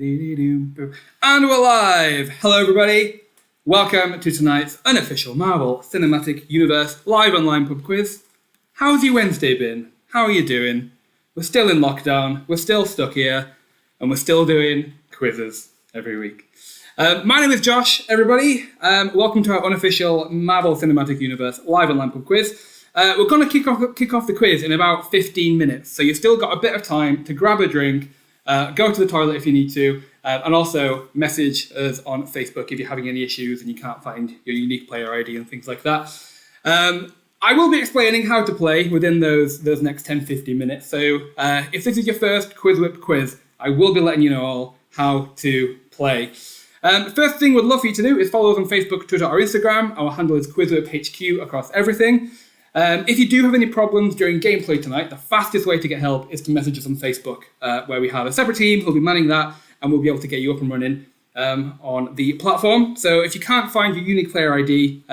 And we're live! Hello everybody! Welcome to tonight's unofficial Marvel Cinematic Universe live online pub quiz. How's your Wednesday been? How are you doing? We're still in lockdown, we're still stuck here, and we're still doing quizzes every week. My name is Josh, everybody. Welcome to our unofficial Marvel Cinematic Universe live online pub quiz. We're going to kick off the quiz in about 15 minutes, so you've still got a bit of time to grab a drink, go to the toilet if you need to, and also message us on Facebook if you're having any issues and you can't find your unique player ID and things like that. I will be explaining how to play within those next 10-15 minutes. So if this is your first QuizWhip quiz, I will be letting you know all how to play. First thing we'd love for you to do is follow us on Facebook, Twitter, or Instagram. Our handle is QuizWhipHQ across everything. If you do have any problems during gameplay tonight, the fastest way to get help is to message us on Facebook, where we have a separate team who'll be manning that, and we'll be able to get you up and running on the platform. So if you can't find your unique player ID,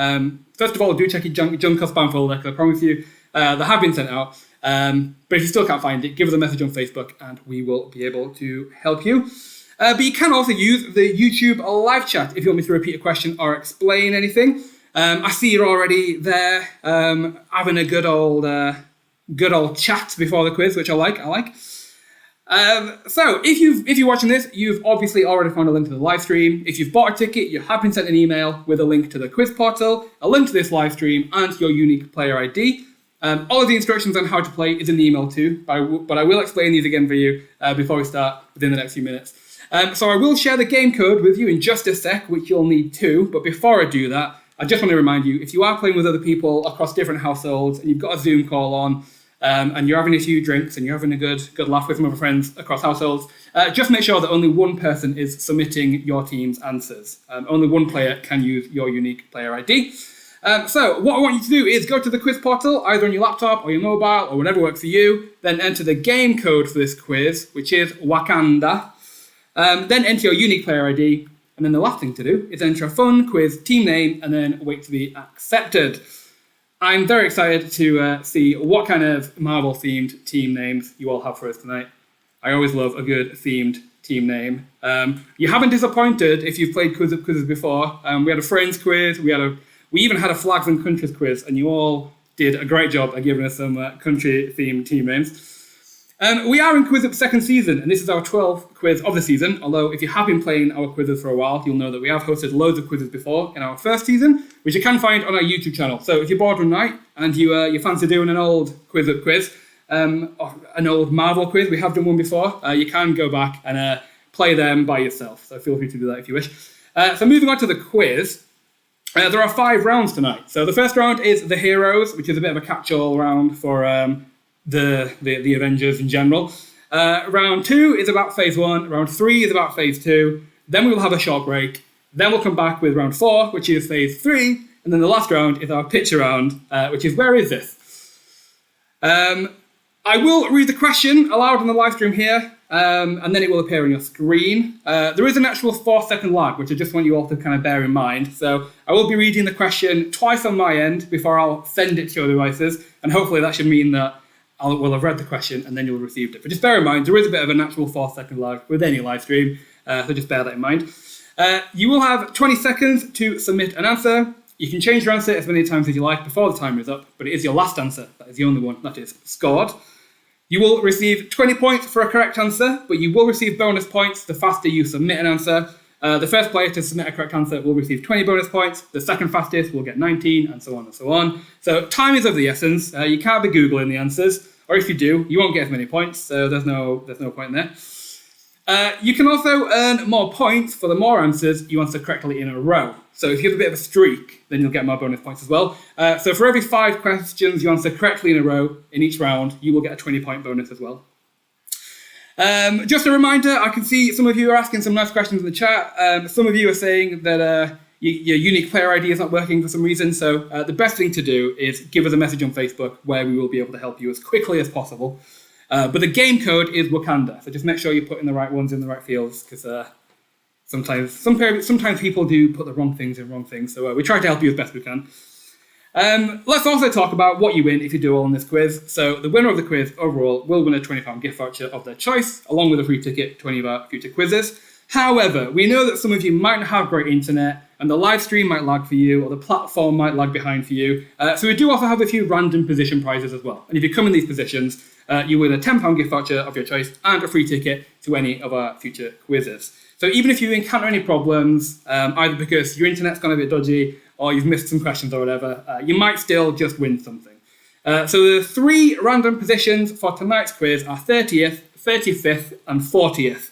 first of all, do check your junk or spam folder, because I promise you they have been sent out. But if you still can't find it, give us a message on Facebook, and we will be able to help you. But you can also use the YouTube live chat if you want me to repeat a question or explain anything. I see you're already there having a good old chat before the quiz, which I like. So if you're watching this, you've obviously already found a link to the live stream. If you've bought a ticket, you have been sent an email with a link to the quiz portal, a link to this live stream, and your unique player ID. All of the instructions on how to play is in the email too, but I will explain these again for you before we start within the next few minutes. So I will share the game code with you in just a sec, which you'll need too. But before I do that, I just want to remind you, if you are playing with other people across different households and you've got a Zoom call on and you're having a few drinks and you're having a good laugh with some other friends across households, just make sure that only one person is submitting your team's answers. Only one player can use your unique player ID. So what I want you to do is go to the quiz portal, either on your laptop or your mobile or whatever works for you, then enter the game code for this quiz, which is Wakanda. Then enter your unique player ID. And then the last thing to do is enter a fun quiz team name and then wait to be accepted. I'm very excited to see what kind of Marvel-themed team names you all have for us tonight. I always love a good themed team name. You haven't disappointed if you've played quizzes before. We had a Friends quiz, we even had a Flags and Countries quiz, and you all did a great job at giving us some country-themed team names. We are in QuizWhip's second season, and this is our 12th quiz of the season, although if you have been playing our quizzes for a while, you'll know that we have hosted loads of quizzes before in our first season, which you can find on our YouTube channel. So if you're bored one night and you fancy doing an old QuizWhip quiz, or an old Marvel quiz, we have done one before, you can go back and play them by yourself. So feel free to do that if you wish. So moving on to the quiz, there are 5 rounds tonight. So the first round is the Heroes, which is a bit of a catch-all round for the Avengers in general. Round 2 is about phase 1, round 3 is about phase 2, then we will have a short break, then we'll come back with round 4, which is phase 3, and then the last round is our picture round, which is Where Is This? I will read the question aloud on the live stream here, and then it will appear on your screen. There is an actual 4-second lag, which I just want you all to kind of bear in mind. So I will be reading the question twice on my end before I'll send it to your devices, and hopefully that should mean that I will have read the question and then you'll have received it. But just bear in mind, there is a bit of a natural 4-second lag with any live stream, so just bear that in mind. You will have 20 seconds to submit an answer. You can change your answer as many times as you like before the timer is up, but it is your last answer. That is the only one that is scored. You will receive 20 points for a correct answer, but you will receive bonus points the faster you submit an answer. The first player to submit a correct answer will receive 20 bonus points. The second fastest will get 19, and so on and so on. So time is of the essence. You can't be Googling the answers, or if you do, you won't get as many points, so there's no point in there. You can also earn more points for the more answers you answer correctly in a row. So if you have a bit of a streak, then you'll get more bonus points as well. So for every 5 questions you answer correctly in a row in each round, you will get a 20-point bonus as well. Just a reminder, I can see some of you are asking some nice questions in the chat. Some of you are saying that your unique player ID is not working for some reason. So the best thing to do is give us a message on Facebook where we will be able to help you as quickly as possible. But the game code is Wakanda. So just make sure you put in the right ones in the right fields, because sometimes people do put the wrong things in wrong things. So we try to help you as best we can. Let's also talk about what you win if you do well on this quiz. So the winner of the quiz overall will win a £20 gift voucher of their choice, along with a free ticket to any of our future quizzes. However, we know that some of you might not have great internet, and the live stream might lag for you, or the platform might lag behind for you. So we do also have a few random position prizes as well. And if you come in these positions, you win a £10 gift voucher of your choice and a free ticket to any of our future quizzes. So even if you encounter any problems, either because your internet's gone a bit dodgy, or you've missed some questions or whatever, you might still just win something. So the 3 random positions for tonight's quiz are 30th, 35th, and 40th.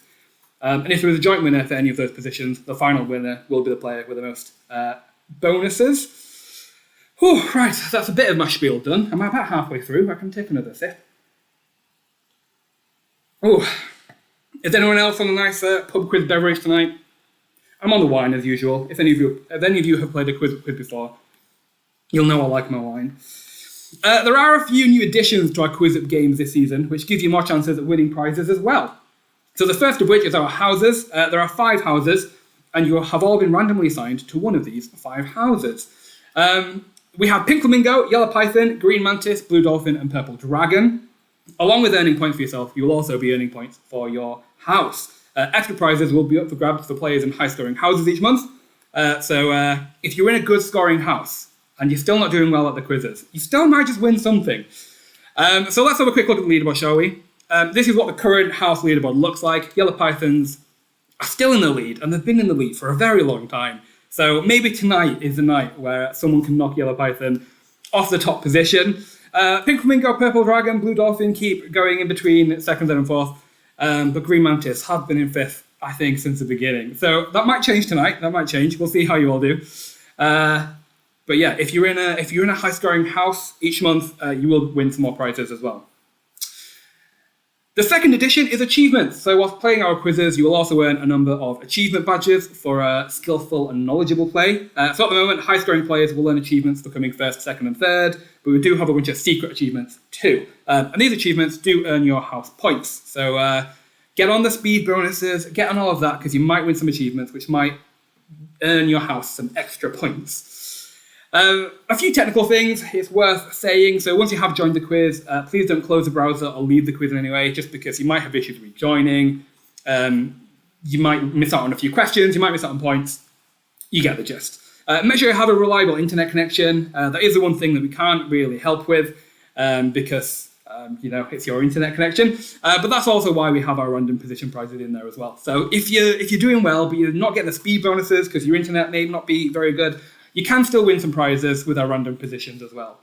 And if there is a joint winner for any of those positions, the final winner will be the player with the most bonuses. Whew, right, that's a bit of my spiel done. I'm about halfway through. I can take another sip. Oh, is anyone else on a nice pub quiz beverage tonight? I'm on the wine as usual. If any of you have played a quiz before, you'll know I like my wine. There are a few new additions to our QuizWhip games this season, which give you more chances at winning prizes as well. So the first of which is our houses. There are 5 houses, and you have all been randomly assigned to one of these 5 houses. We have Pink Flamingo, Yellow Python, Green Mantis, Blue Dolphin, and Purple Dragon. Along with earning points for yourself, you will also be earning points for your house. Extra prizes will be up for grabs for players in high-scoring houses each month. So if you're in a good scoring house and you're still not doing well at the quizzes, you still might just win something. So let's have a quick look at the leaderboard, shall we? This is what the current house leaderboard looks like. Yellow Pythons are still in the lead, and they've been in the lead for a very long time. So maybe tonight is the night where someone can knock Yellow Python off the top position. Pink Flamingo, Purple Dragon, Blue Dolphin keep going in between second, third, and fourth. But Green Mantis have been in 5th, I think, since the beginning. So that might change tonight. That might change. We'll see how you all do. But yeah, if you're in a high-scoring house each month, you will win some more prizes as well. The second edition is achievements. So whilst playing our quizzes, you will also earn a number of achievement badges for skillful and knowledgeable play. So at the moment, high-scoring players will earn achievements for coming 1st, 2nd, and 3rd, but we do have a bunch of secret achievements too. And these achievements do earn your house points. So get on the speed bonuses, get on all of that, because you might win some achievements, which might earn your house some extra points. A few technical things it's worth saying. So once you have joined the quiz, please don't close the browser or leave the quiz in any way, just because you might have issues rejoining. You might miss out on a few questions, you might miss out on points. You get the gist. Make sure you have a reliable internet connection. That is the one thing that we can't really help with because it's your internet connection. But that's also why we have our random position prizes in there as well. So if you're doing well, but you're not getting the speed bonuses because your internet may not be very good, you can still win some prizes with our random positions as well.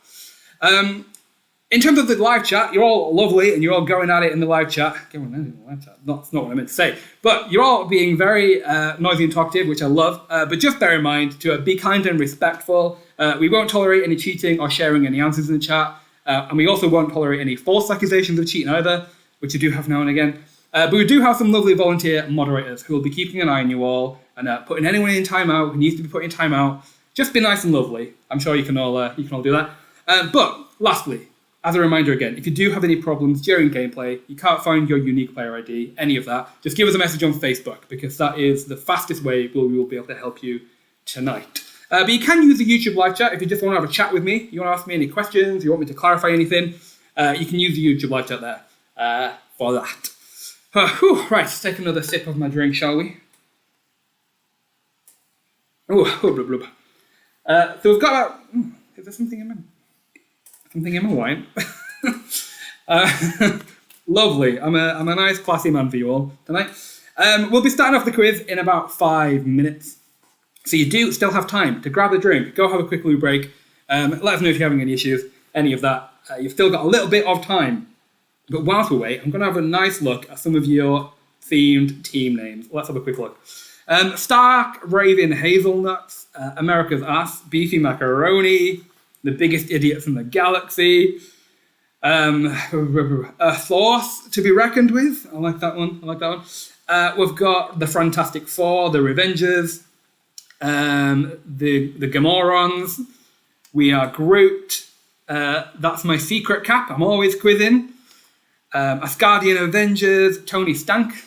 In terms of the live chat, you're all lovely and you're all going at it in the live chat. That's not what I meant to say. But you're all being very noisy and talkative, which I love. But just bear in mind to be kind and respectful. We won't tolerate any cheating or sharing any answers in the chat. And we also won't tolerate any false accusations of cheating either, which we do have now and again. But we do have some lovely volunteer moderators who will be keeping an eye on you all and putting anyone in timeout who needs to be put in timeout. Just be nice and lovely. I'm sure you can all do that. But lastly, as a reminder again, if you do have any problems during gameplay, you can't find your unique player ID, any of that, just give us a message on Facebook because that is the fastest way we will be able to help you tonight. But you can use the YouTube live chat if you just want to have a chat with me. You want to ask me any questions, you want me to clarify anything, you can use the YouTube live chat there for that. Right, let's take another sip of my drink, shall we? So we've got is there something in my wine? Lovely. I'm a nice, classy man for you all tonight. We'll be starting off the quiz in about 5 minutes. So you do still have time to grab a drink, go have a quick loo break. Let us know if you're having any issues, any of that. You've still got a little bit of time. But whilst we wait, I'm going to have a nice look at some of your themed team names. Let's have a quick look. Stark, Raven, Hazelnuts, America's Ass, Beefy Macaroni, The Biggest Idiot from the Galaxy, a Force to be reckoned with. I like that one. We've got the Fantastic Four, the Avengers, the Gamorons. We are Groot. That's my secret cap. I'm always quizzing. Asgardian Avengers, Tony Stank.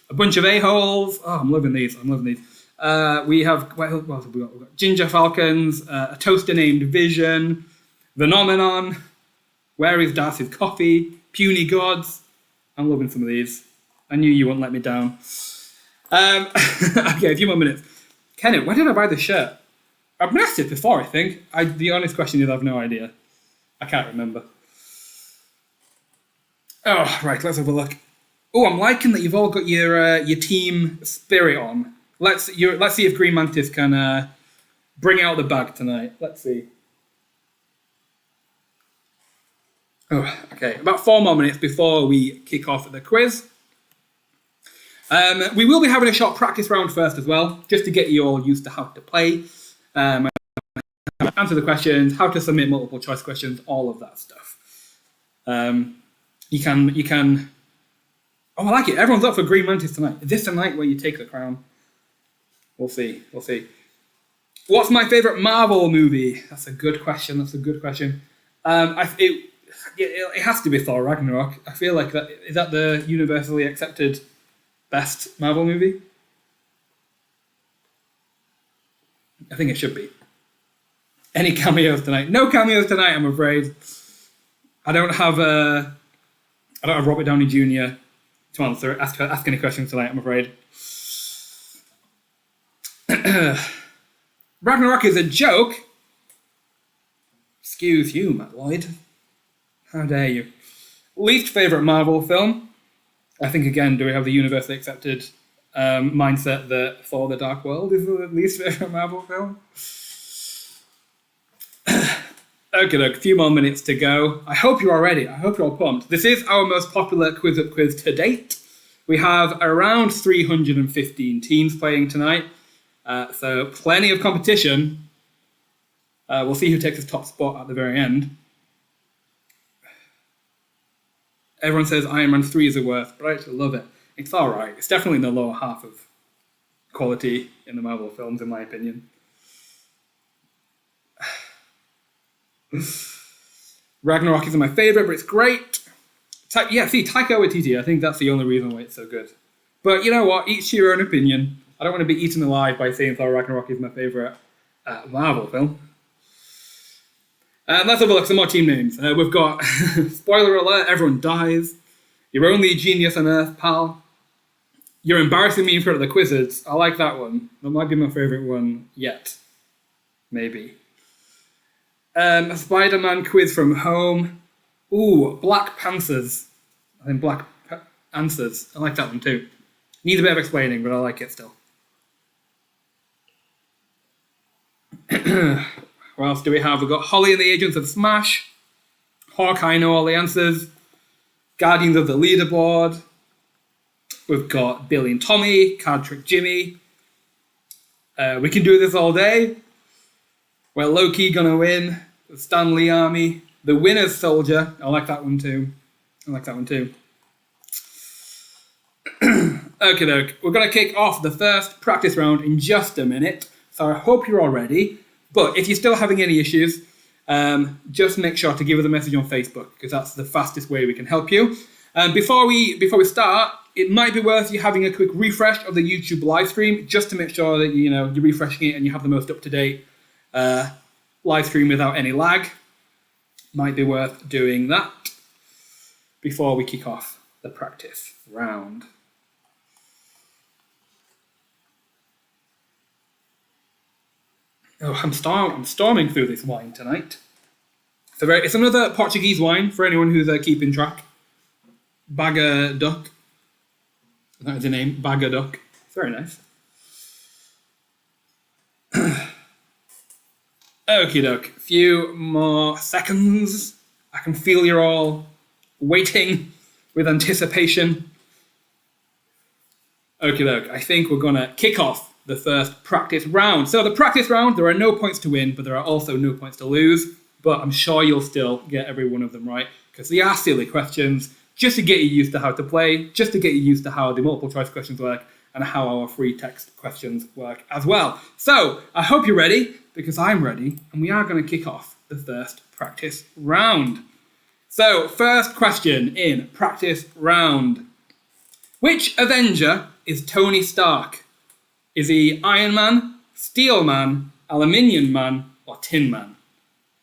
A bunch of a-holes. Oh, I'm loving these. We have, what else have we got? We've got Ginger Falcons, a toaster named Vision, Phenomenon, Where is Darcy's Coffee, Puny Gods. I'm loving some of these. I knew you wouldn't let me down. Okay, a few more minutes. Kenneth, where did I buy the shirt? I've been asked it before, I think. The honest question is I have no idea. I can't remember. Oh, right, let's have a look. Oh, I'm liking that you've all got your team spirit on. Let's see if Green Mantis can bring out the bag tonight. Let's see. Oh, okay, about 4 more minutes before we kick off the quiz. We will be having a short practice round first as well, just to get you all used to how to play, answer the questions, how to submit multiple choice questions, all of that stuff. You can. Oh, I like it. Everyone's up for Green Mantis tonight. Is this the night where you take the crown? We'll see. What's my favorite Marvel movie? That's a good question. It has to be Thor Ragnarok. I feel like that is that the universally accepted best Marvel movie? I think it should be. Any cameos tonight? No cameos tonight, I'm afraid. I don't have Robert Downey Jr. to ask any questions tonight, I'm afraid. Ragnarok is a joke. Excuse you, Matt Lloyd. How dare you? Least favourite Marvel film? I think, again, do we have the universally accepted mindset that Thor the Dark World is the least favourite Marvel film? Okay, look, a few more minutes to go. I hope you're all ready. I hope you're all pumped. This is our most popular QuizWhip quiz to date. We have around 315 teams playing tonight, so plenty of competition. We'll see who takes the top spot at the very end. Everyone says Iron Man 3 is the worst, but I actually love it. It's alright. It's definitely in the lower half of quality in the Marvel films, in my opinion. Ragnarok isn't my favourite, but it's great. Taika Waititi, I think that's the only reason why it's so good. But you know what? Each to your own opinion. I don't want to be eaten alive by saying Thor Ragnarok is my favourite Marvel film. Let's have a look at some more team names. We've got, spoiler alert, everyone dies. You're only a genius on Earth, pal. You're embarrassing me in front of the quizzes. I like that one. That might be my favourite one yet. Maybe. A Spider-Man quiz from home. Ooh, Black Panthers. I think Black Answers. I like that one too. Needs a bit of explaining, but I like it still. What else do we have? We've got Holly and the Agents of Smash. Hawkeye Know All the Answers. Guardians of the Leaderboard. We've got Billy and Tommy. Card Trick Jimmy. We Can Do This All Day. We're low-key gonna win. The Stanley Army. The Winner's Soldier. I like that one too. Okay, doke. We're gonna kick off the first practice round in just a minute. So I hope you're all ready. But if you're still having any issues, just make sure to give us a message on Facebook, because that's the fastest way we can help you. Before we start, it might be worth you having a quick refresh of the YouTube live stream, just to make sure that you're refreshing it and you have the most up-to-date live stream without any lag. Might be worth doing that before we kick off the practice round. Oh, I'm storming through this wine tonight. It's another Portuguese wine for anyone who's keeping track. Baga Duck. That is the name, Baga Duck. It's very nice. Okie doke. A few more seconds. I can feel you're all waiting with anticipation. Okie doke. I think we're gonna kick off the first practice round. So the practice round, there are no points to win, but there are also no points to lose. But I'm sure you'll still get every one of them right, because they are silly questions, just to get you used to how to play, just to get you used to how the multiple choice questions work, and how our free text questions work as well. So I hope you're ready, because I'm ready, and we are going to kick off the first practice round. So first question in practice round. Which Avenger is Tony Stark? Is he Iron Man, Steel Man, Aluminium Man, or Tin Man?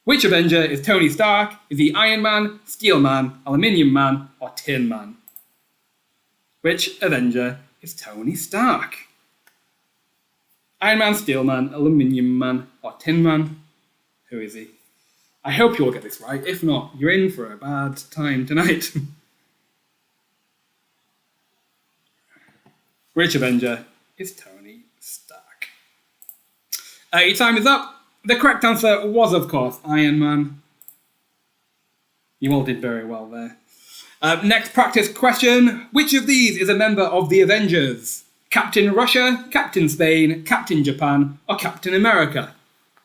Which Avenger is Tony Stark? Is he Iron Man, Steel Man, Aluminium Man, or Tin Man? Which Avenger is Tony Stark? Iron Man, Steel Man, Aluminium Man, or Tin Man? Who is he? I hope you'll get this right. If not, you're in for a bad time tonight. Which Avenger is Tony Stark? Your time is up. The correct answer was, of course, Iron Man. You all did very well there. Next practice question. Which of these is a member of the Avengers? Captain Russia, Captain Spain, Captain Japan, or Captain America?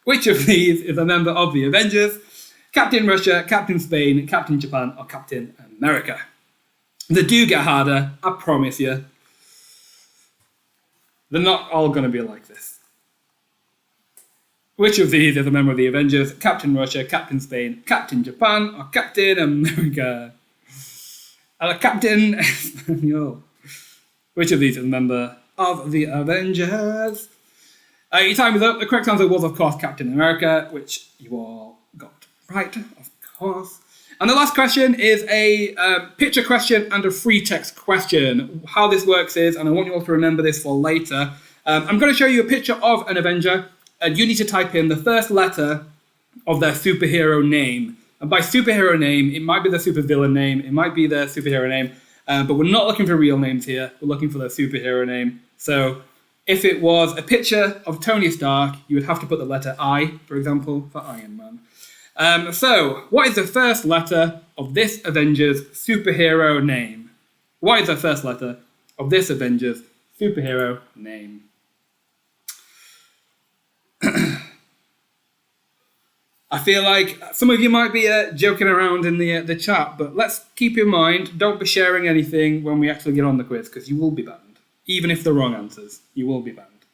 Which of these is a member of the Avengers? Captain Russia, Captain Spain, Captain Japan, or Captain America? They do get harder, I promise you. They're not all going to be like this. Which of these is a member of the Avengers? Captain Russia, Captain Spain, Captain Japan, or Captain America? Captain Espanol. Which of these is a member of the Avengers? Your time is up. The correct answer was, of course, Captain America, which you all got right, of course. And the last question is a picture question and a free text question. How this works is, and I want you all to remember this for later, I'm going to show you a picture of an Avenger, and you need to type in the first letter of their superhero name. And by superhero name, it might be the supervillain name, it might be their superhero name, but we're not looking for real names here, we're looking for their superhero name. So if it was a picture of Tony Stark, you would have to put the letter I, for example, for Iron Man. So, what is the first letter of this Avengers superhero name? What is the first letter of this Avengers superhero name? I feel like some of you might be joking around in the chat, but let's keep in mind, don't be sharing anything when we actually get on the quiz, because you will be banned. Even if they're wrong answers, you will be banned.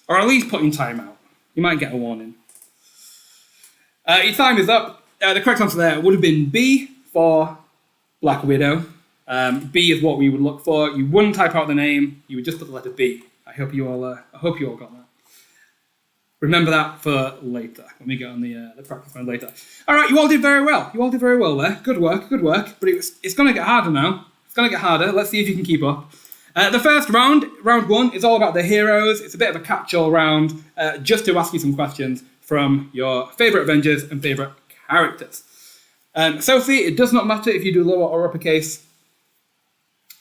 Or at least put in timeout. You might get a warning. Your time is up. The correct answer there would have been B for Black Widow. B is what we would look for. You wouldn't type out the name, you would just put the letter B. I hope you all got that. Remember that for later, when we get on the practice round later. All right, you all did very well. You all did very well there. Good work, good work. But it's going to get harder now. It's going to get harder. Let's see if you can keep up. The first round, round one, is all about the heroes. It's a bit of a catch-all round, just to ask you some questions from your favourite Avengers and favourite characters. Sophie, it does not matter if you do lower or uppercase.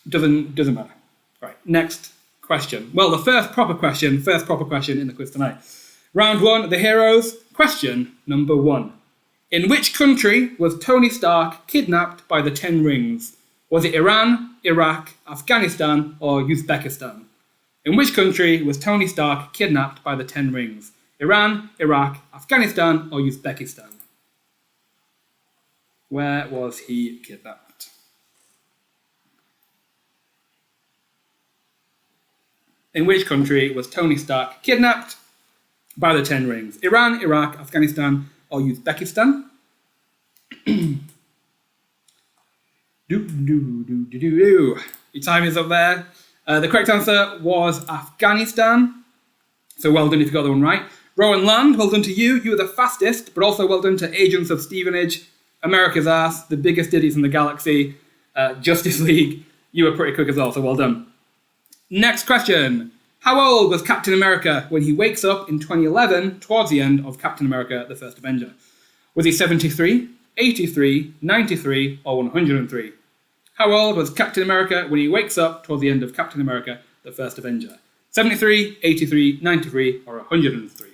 Doesn't matter. Right, next question. Well, the first proper question in the quiz tonight. Round one, the heroes. Question number 1. In which country was Tony Stark kidnapped by the 10 Rings? Was it Iran, Iraq, Afghanistan, or Uzbekistan? In which country was Tony Stark kidnapped by the 10 Rings? Iran, Iraq, Afghanistan, or Uzbekistan? Where was he kidnapped? In which country was Tony Stark kidnapped by the 10 Rings? Iran, Iraq, Afghanistan, or Uzbekistan? Your time is up there. The correct answer was Afghanistan. So well done if you got that one right. Rowan Land, well done to you. You were the fastest, but also well done to Agents of Stevenage, America's Ass, The Biggest Idiots in the Galaxy, Justice League. You were pretty quick as well, so well done. Next question. How old was Captain America when he wakes up in 2011 towards the end of Captain America, the First Avenger? Was he 73, 83, 93, or 103? How old was Captain America when he wakes up towards the end of Captain America, the First Avenger? 73, 83, 93, or 103?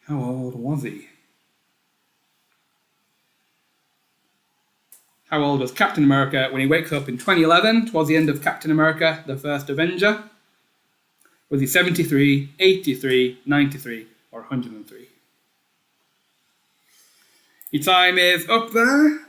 How old was he? How old was Captain America when he wakes up in 2011 towards the end of Captain America, the First Avenger? Was he 73, 83, 93, or 103? Your time is up there.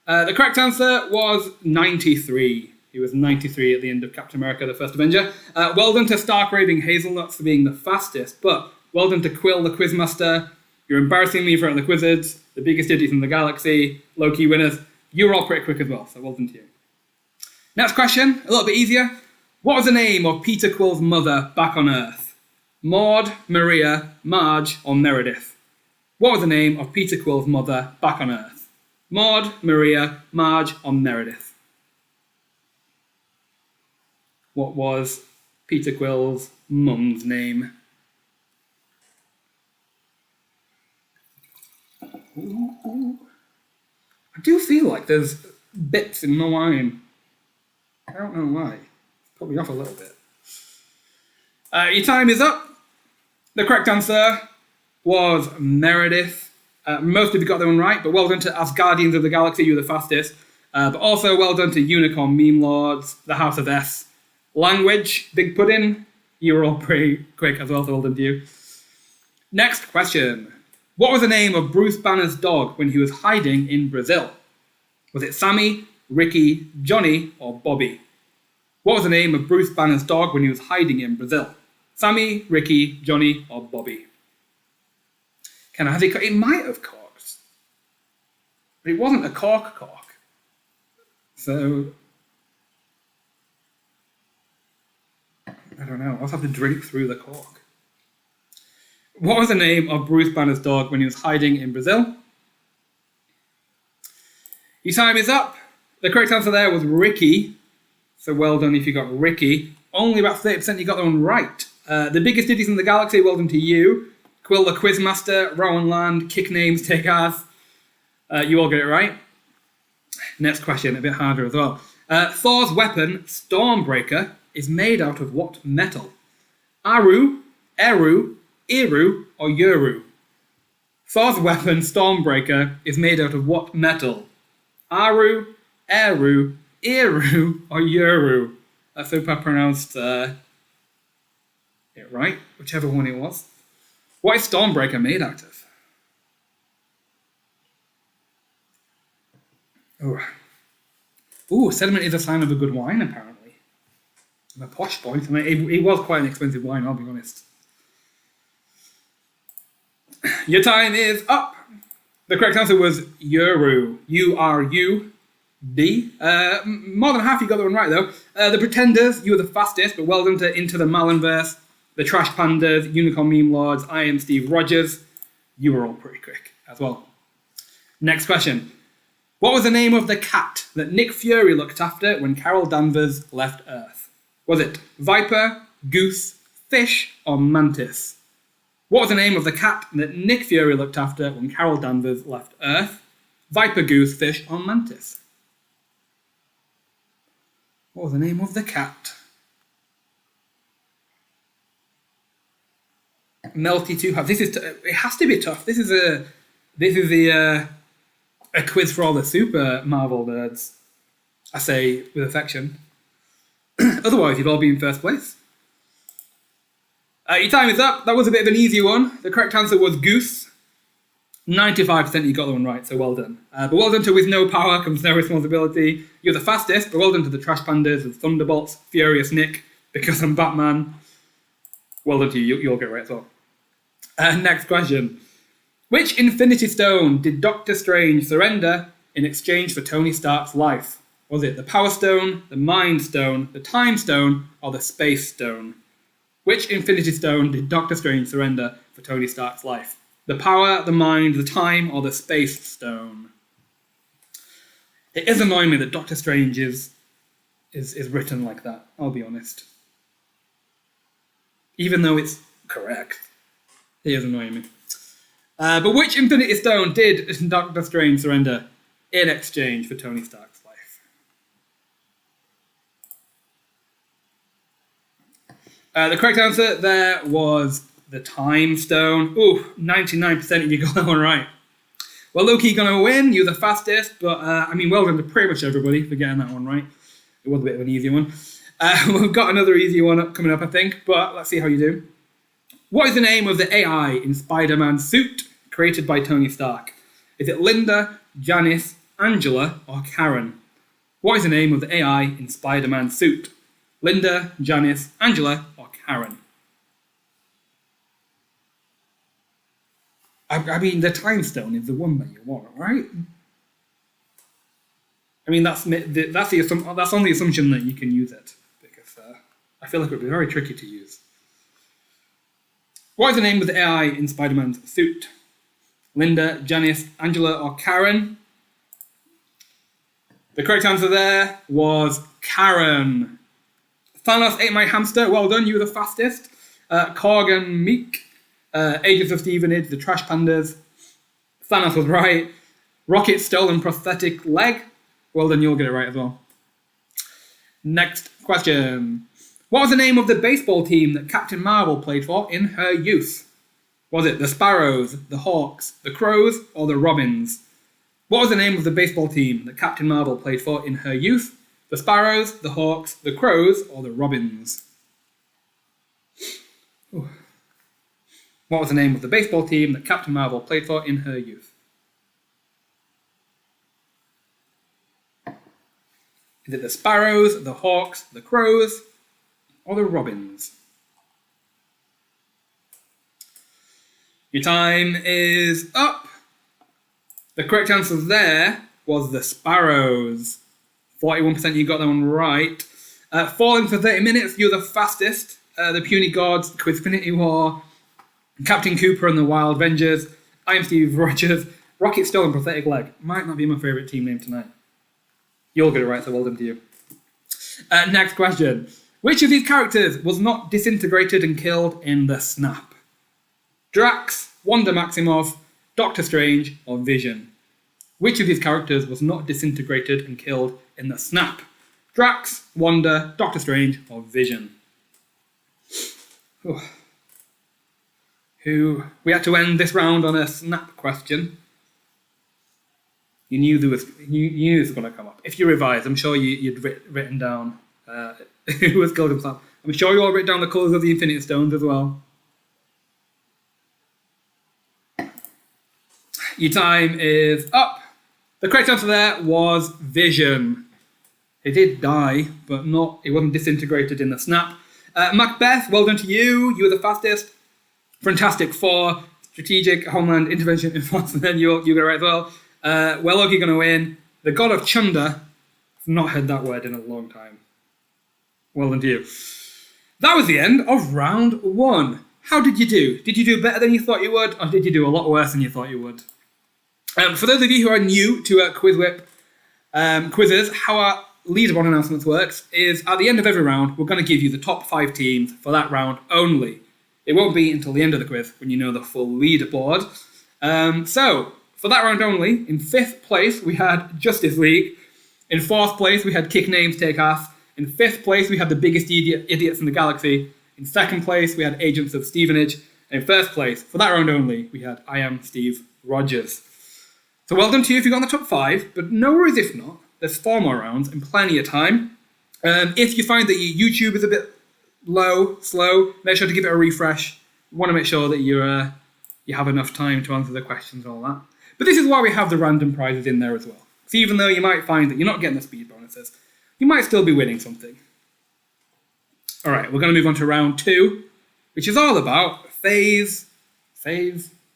The correct answer was 93. He was 93 at the end of Captain America, the First Avenger. Well done to Stark Raving Hazelnuts for being the fastest, but well done to Quill the Quizmaster. You're embarrassing me in front of the Quizzards, the biggest idiots in the galaxy, low-key winners. You were all pretty quick as well, so well done to you. Next question, a little bit easier. What was the name of Peter Quill's mother back on Earth? Maud, Maria, Marge, or Meredith? What was the name of Peter Quill's mother back on Earth? Maud, Maria, Marge, or Meredith? What was Peter Quill's mum's name? Ooh. I do feel like there's bits in my wine. I don't know why. Put me off a little bit. Your time is up. The correct answer was Meredith. Most of you got that one right, but well done to Asgardians of the Galaxy, you were the fastest. But also well done to Unicorn Meme Lords, the House of S. Language, Big Pudding, you were all pretty quick as well, so well done to you. Next question. What was the name of Bruce Banner's dog when he was hiding in Brazil? Was it Sammy, Ricky, Johnny, or Bobby? What was the name of Bruce Banner's dog when he was hiding in Brazil? Sammy, Ricky, Johnny, or Bobby? It might have corked. But it wasn't a cork. So, I don't know. I'll have to drink through the cork. What was the name of Bruce Banner's dog when he was hiding in Brazil? Your time is up. The correct answer there was Ricky. So well done if you got Ricky. Only about 30% you got that one right. The biggest ditties in the galaxy, well done to you. Quill the Quizmaster, Rowan Land, Kick Names, Take Ours. You all get it right. Next question, a bit harder as well. Thor's weapon, Stormbreaker, is made out of what metal? Aru, Eru, Iru, or Yuru? Thor's weapon, Stormbreaker, is made out of what metal? Aru, Eru, Iru, or Yuru? I hope I pronounced it right, whichever one it was. What is Stormbreaker made out of? Ooh, sediment is a sign of a good wine, apparently. I'm a posh boy. It was quite an expensive wine, I'll be honest. Your time is up. The correct answer was Yuru. U-R-U-D. More than half you got that one right, though. The Pretenders, you were the fastest, but well done to Into the Malinverse, the Trash Pandas, Unicorn Meme Lords, I Am Steve Rogers. You were all pretty quick as well. Next question. What was the name of the cat that Nick Fury looked after when Carol Danvers left Earth? Was it Viper, Goose, Fish, or Mantis? What was the name of the cat that Nick Fury looked after when Carol Danvers left Earth? Viper, Goose, Fish, or Mantis? What was the name of the cat? Melty 2 halves. It has to be tough. This is a quiz for all the super Marvel nerds. I say with affection. Otherwise, you'd all be in first place. Your time is up. That was a bit of an easy one. The correct answer was Goose. 95% you got the one right, so well done. But well done to With No Power Comes No Responsibility. You're the fastest, but well done to the Trash Pandas, the Thunderbolts, Furious Nick, Because I'm Batman. Well done to you. You'll get it right as well. Next question. Which Infinity Stone did Doctor Strange surrender in exchange for Tony Stark's life? Was it the Power Stone, the Mind Stone, the Time Stone, or the Space Stone? Which Infinity Stone did Doctor Strange surrender for Tony Stark's life? The Power, the Mind, the Time, or the Space Stone? It is annoying me that Doctor Strange is written like that, I'll be honest. Even though it's correct. It is annoying me. But which Infinity Stone did Doctor Strange surrender in exchange for Tony Stark's life? The correct answer there was the Time Stone. Ooh, 99% of you got that one right. Well, Loki, you're going to win. You're the fastest, but well done to pretty much everybody for getting that one right. It was a bit of an easy one. We've got another easy one coming up, I think, but let's see how you do. What is the name of the AI in Spider-Man's suit created by Tony Stark? Is it Linda, Janice, Angela, or Karen? What is the name of the AI in Spider-Man's suit? Linda, Janice, Angela, or Karen? The Time Stone is the one that you want, right? That's on the assumption that you can use it, because I feel like it would be very tricky to use. What is the name of the AI in Spider-Man's suit? Linda, Janice, Angela, or Karen? The correct answer there was Karen. Thanos ate my hamster. Well done, you were the fastest. Korg and Meek. Agents of Stevenage, the Trash Pandas. Thanos was right. Rocket stolen prosthetic leg. Well done, you'll get it right as well. Next question. What was the name of the baseball team that Captain Marvel played for in her youth? Was it the Sparrows, the Hawks, the Crows, or the Robins? What was the name of the baseball team that Captain Marvel played for in her youth? The Sparrows, the Hawks, the Crows, or the Robins? Ooh. What was the name of the baseball team that Captain Marvel played for in her youth? Is it the Sparrows, the Hawks, the Crows, or the Robins? Your time is up. The correct answer there was the Sparrows. 41% you got that one right. Falling for 30 minutes, you're the fastest. The Puny Gods, Quizfinity War, Captain Cooper and the Wild Avengers, I Am Steve Rogers, Rocket Stolen Prosthetic Leg. Might not be my favourite team name tonight. You'll get it right, so well done to you. Next question. Which of these characters was not disintegrated and killed in the snap? Drax, Wanda Maximoff, Doctor Strange, or Vision? Which of these characters was not disintegrated and killed in the snap? Drax, Wanda, Doctor Strange, or Vision? We had to end this round on a snap question. You knew this was going to come up. If you revised, I'm sure you'd written down who was killed himself. I'm sure you all wrote down the colours of the Infinity Stones as well. Your time is up. The correct answer there was Vision. He did die, but it wasn't disintegrated in the snap. Macbeth, well done to you. You were the fastest. Fantastic Four, Strategic, Homeland, Intervention, Enforcement. You got it right as well. Wellogi going to win. The God of Chunder. I've not heard that word in a long time. Well done to you. That was the end of round one. How did you do? Did you do better than you thought you would, or did you do a lot worse than you thought you would? For those of you who are new to QuizWhip quizzes, how our leaderboard announcements works is at the end of every round, we're going to give you the top 5 teams for that round only. It won't be until the end of the quiz when you know the full leaderboard. So, for that round only, in 5th place, we had Justice League. In 4th place, we had Kick Names, Take Ass. In 5th place, we had The Biggest Idiots in the Galaxy. In 2nd place, we had Agents of Stevenage. And in 1st place, for that round only, we had I Am Steve Rogers. So well done to you if you got in the top 5, but no worries if not. There's 4 more rounds and plenty of time. If you find that your YouTube is a bit slow, make sure to give it a refresh. You want to make sure that you have enough time to answer the questions and all that. But this is why we have the random prizes in there as well. So even though you might find that you're not getting the speed bonuses, you might still be winning something. Alright, we're going to move on to round 2, which is all about phase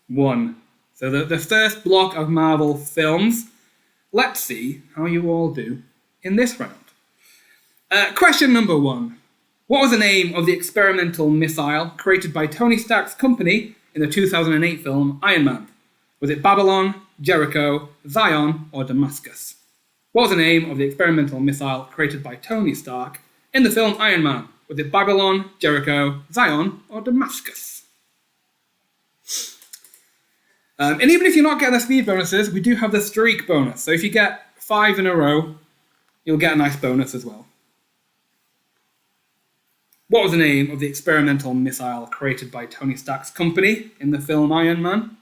1. So the first block of Marvel films. Let's see how you all do in this round. Question number 1. What was the name of the experimental missile created by Tony Stark's company in the 2008 film Iron Man? Was it Babylon, Jericho, Zion, or Damascus? What was the name of the experimental missile created by Tony Stark in the film Iron Man? Was it Babylon, Jericho, Zion, or Damascus? And even if you're not getting the speed bonuses, we do have the streak bonus. So if you get 5 in a row, you'll get a nice bonus as well. What was the name of the experimental missile created by Tony Stark's company in the film Iron Man?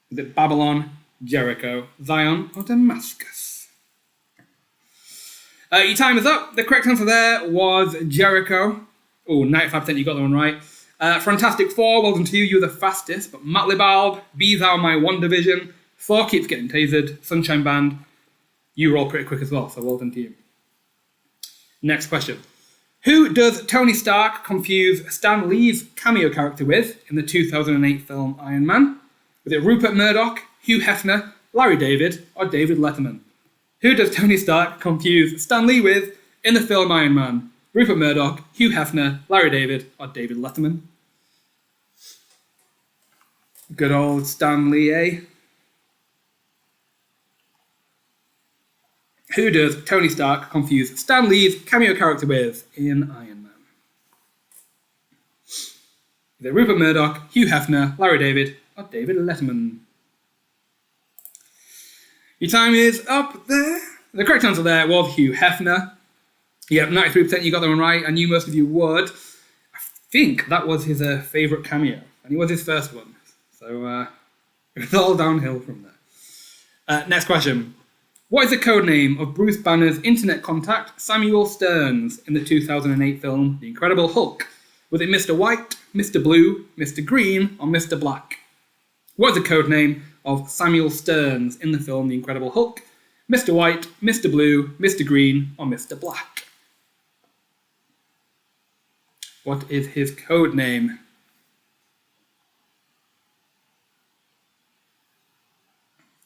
Was it Babylon, Jericho, Zion, or Damascus? Your time is up. The correct answer there was Jericho. Oh, 95% you got that one right. Fantastic Four, well done to you. You were the fastest. But Matt Libalb, Bees Are My One Division, Thor Keeps Getting Tasered, Sunshine Band. You were all pretty quick as well, so well done to you. Next question. Who does Tony Stark confuse Stan Lee's cameo character with in the 2008 film Iron Man? Was it Rupert Murdoch, Hugh Hefner, Larry David, or David Letterman? Who does Tony Stark confuse Stan Lee with in the film Iron Man? Rupert Murdoch, Hugh Hefner, Larry David, or David Letterman? Good old Stan Lee, eh? Who does Tony Stark confuse Stan Lee's cameo character with in Iron Man? Is it Rupert Murdoch, Hugh Hefner, Larry David, or David Letterman? Your time is up there. The correct answer there was Hugh Hefner. Yep, 93% you got that one right. I knew most of you would. I think that was his favourite cameo, and it was his first one. So it was all downhill from there. Next question. What is the code name of Bruce Banner's internet contact, Samuel Stearns, in the 2008 film The Incredible Hulk? Was it Mr. White, Mr. Blue, Mr. Green, or Mr. Black? What is the code name of Samuel Stearns in the film The Incredible Hulk? Mr. White, Mr. Blue, Mr. Green, or Mr. Black? What is his code name?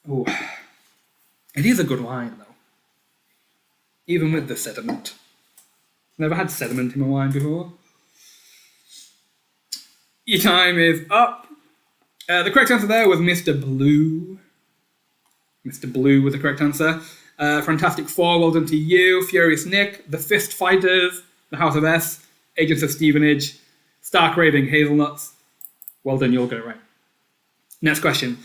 Oh, it is a good wine, though. Even with the sediment. Never had sediment in my wine before. Your time is up. The correct answer there was Mr. Blue. Mr. Blue was the correct answer. Fantastic Four, well done to you. Furious Nick, The Fist Fighters, The House of S, Agents of Stevenage, Stark Raving Hazelnuts. Well done, you'll get it right. Next question.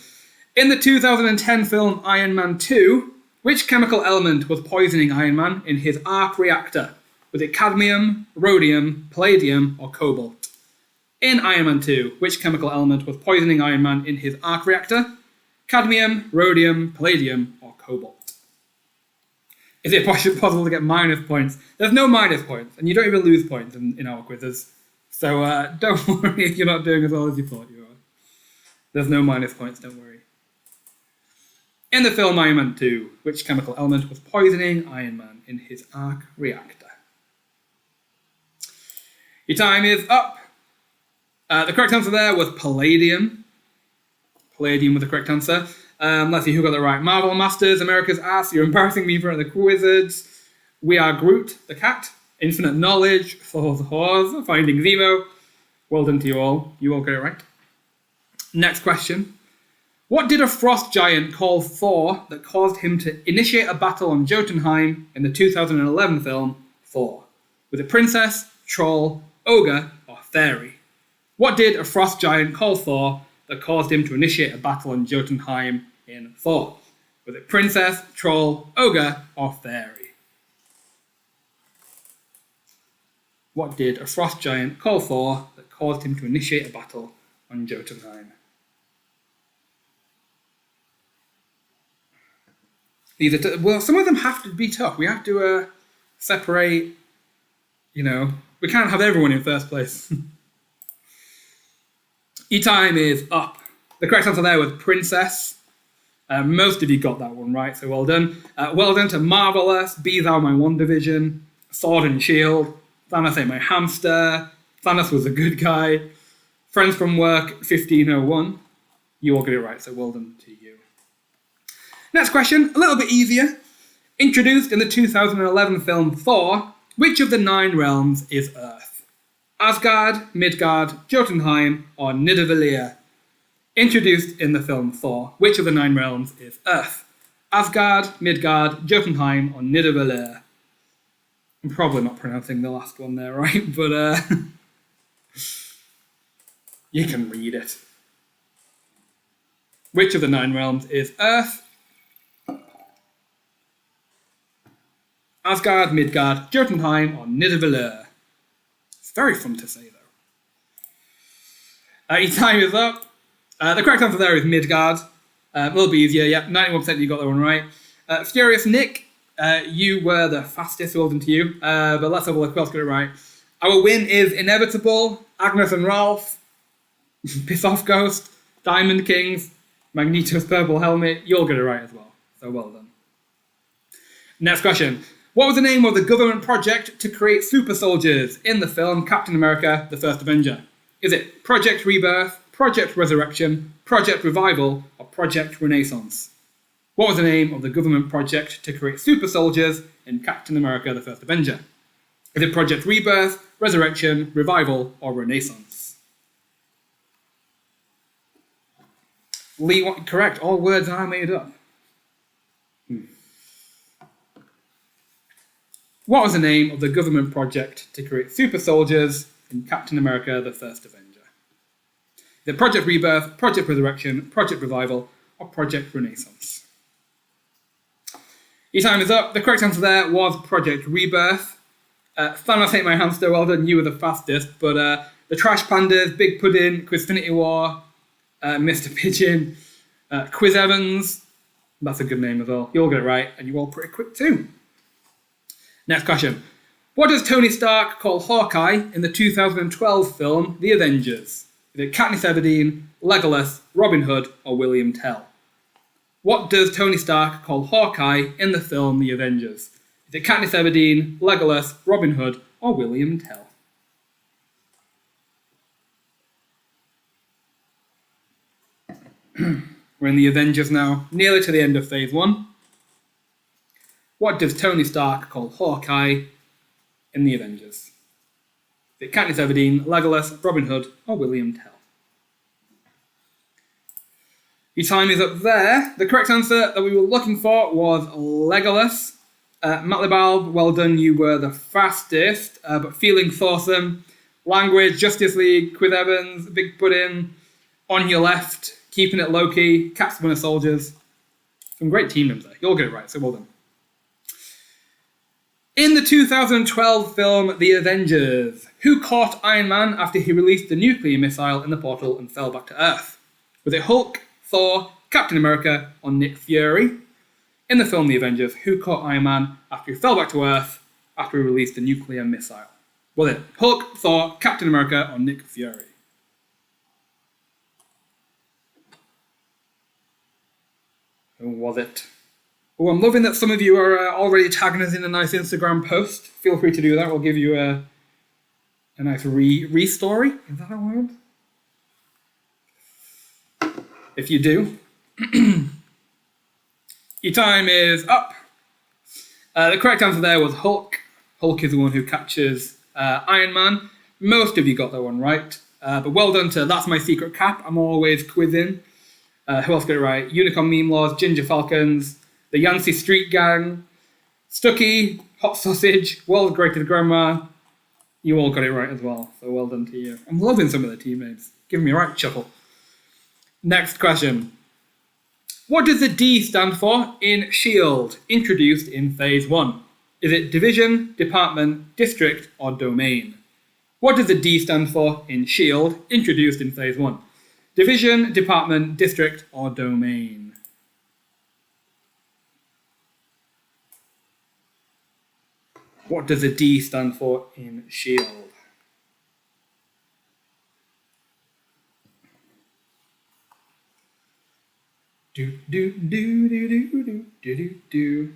In the 2010 film Iron Man 2, which chemical element was poisoning Iron Man in his arc reactor? Was it cadmium, rhodium, palladium, or cobalt? In Iron Man 2, which chemical element was poisoning Iron Man in his arc reactor? Cadmium, rhodium, palladium, or cobalt? Is it possible to get minus points? There's no minus points, and you don't even lose points in our quizzes. So don't worry if you're not doing as well as you thought you were. There's no minus points, don't worry. In the film Iron Man 2, which chemical element was poisoning Iron Man in his arc reactor? Your time is up. The correct answer there was palladium. Palladium was the correct answer. Let's see who got that right. Marvel Masters, America's Ass, You're Embarrassing Me in front of the Quizzes, We Are Groot, the Cat, Infinite Knowledge, Thor's Horse, Finding Zemo. Well done to you all. You all got it right. Next question. What did a frost giant call Thor that caused him to initiate a battle on Jotunheim in the 2011 film Thor? Was it princess, troll, ogre, or fairy? What did a frost giant call Thor that caused him to initiate a battle on Jotunheim in Thor? Was it princess, troll, ogre, or fairy? What did a frost giant call Thor that caused him to initiate a battle on Jotunheim? These are well, some of them have to be tough. We have to separate, we can't have everyone in first place. Your time is up. The correct answer there was princess. Most of you got that one right, so well done. Well done to Marvelous, Be Thou My One Division, Sword and Shield, Thanos Ate My Hamster, Thanos Was a Good Guy, Friends from Work 1501. You all got it right, so well done to you. Next question, a little bit easier. Introduced in the 2011 film Thor, which of the 9 realms is Earth? Asgard, Midgard, Jotunheim, or Nidavellir? Introduced in the film Thor, which of the 9 realms is Earth? Asgard, Midgard, Jotunheim, or Nidavellir? I'm probably not pronouncing the last one there right, but you can read it. Which of the 9 realms is Earth? Asgard, Midgard, Jotunheim, or Nidavellir? It's very fun to say, though. Your time is up. The correct answer there is Midgard. A little bit easier, yeah. 91% you got that one right. Furious Nick, you were the fastest, well done to you. But let's have a look who else got it right. Our win is inevitable. Agnes and Ralph, Piss Off Ghost, Diamond Kings, Magneto's Purple Helmet. You all got it right as well. So well done. Next question. What was the name of the government project to create super soldiers in the film Captain America: The First Avenger? Is it Project Rebirth, Project Resurrection, Project Revival, or Project Renaissance? What was the name of the government project to create super soldiers in Captain America: The First Avenger? Is it Project Rebirth, Resurrection, Revival, or Renaissance? Lee, correct. All words are made up. What was the name of the government project to create super soldiers in Captain America: The First Avenger? Is it Project Rebirth, Project Resurrection, Project Revival, or Project Renaissance? Your time is up. The correct answer there was Project Rebirth. Thanos ate my hamster, well done, you were the fastest, but the Trash Pandas, Big Pudding, Quizfinity War, Mr. Pigeon, Quiz Evans, that's a good name as well. You all get it right, and you're all pretty quick too. Next question. What does Tony Stark call Hawkeye in the 2012 film The Avengers? Is it Katniss Everdeen, Legolas, Robin Hood, or William Tell? What does Tony Stark call Hawkeye in the film The Avengers? Is it Katniss Everdeen, Legolas, Robin Hood, or William Tell? We're in The Avengers now, nearly to the end of Phase 1. What does Tony Stark call Hawkeye in The Avengers? Is it Katniss Everdeen, Legolas, Robin Hood, or William Tell? Your time is up there. The correct answer that we were looking for was Legolas. Matt Lebal, well done, you were the fastest, but feeling awesome. Language, Justice League, Quiz Evans, Big Pudding, On Your Left, Keeping It Low-Key, Captain Winter Soldiers. Some great team names there. You all get it right, so well done. In the 2012 film The Avengers, who caught Iron Man after he released the nuclear missile in the portal and fell back to Earth? Was it Hulk, Thor, Captain America, or Nick Fury? In the film The Avengers, who caught Iron Man after he fell back to Earth after he released the nuclear missile? Was it Hulk, Thor, Captain America, or Nick Fury? Who was it? Oh, I'm loving that some of you are already tagging us in a nice Instagram post. Feel free to do that. We'll give you a nice re-story. Is that a word? If you do. Your time is up. The correct answer there was Hulk. Hulk is the one who captures Iron Man. Most of you got that one right. But well done to That's My Secret Cap. I'm always quizzing. Who else got it right? Unicorn Meme Laws, Ginger Falcons, the Yancey Street Gang, Stucky, Hot Sausage, World's Greatest Grandma. You all got it right as well, so well done to you. I'm loving some of the teammates. Giving me a right chuckle. Next question. What does the D stand for in S.H.I.E.L.D., introduced in Phase 1? Is it Division, Department, District, or Domain? What does the D stand for in S.H.I.E.L.D., introduced in Phase 1? Division, Department, District, or Domain? What does the D stand for in S.H.I.E.L.D.? Do, do, do, do, do, do, do, do, do.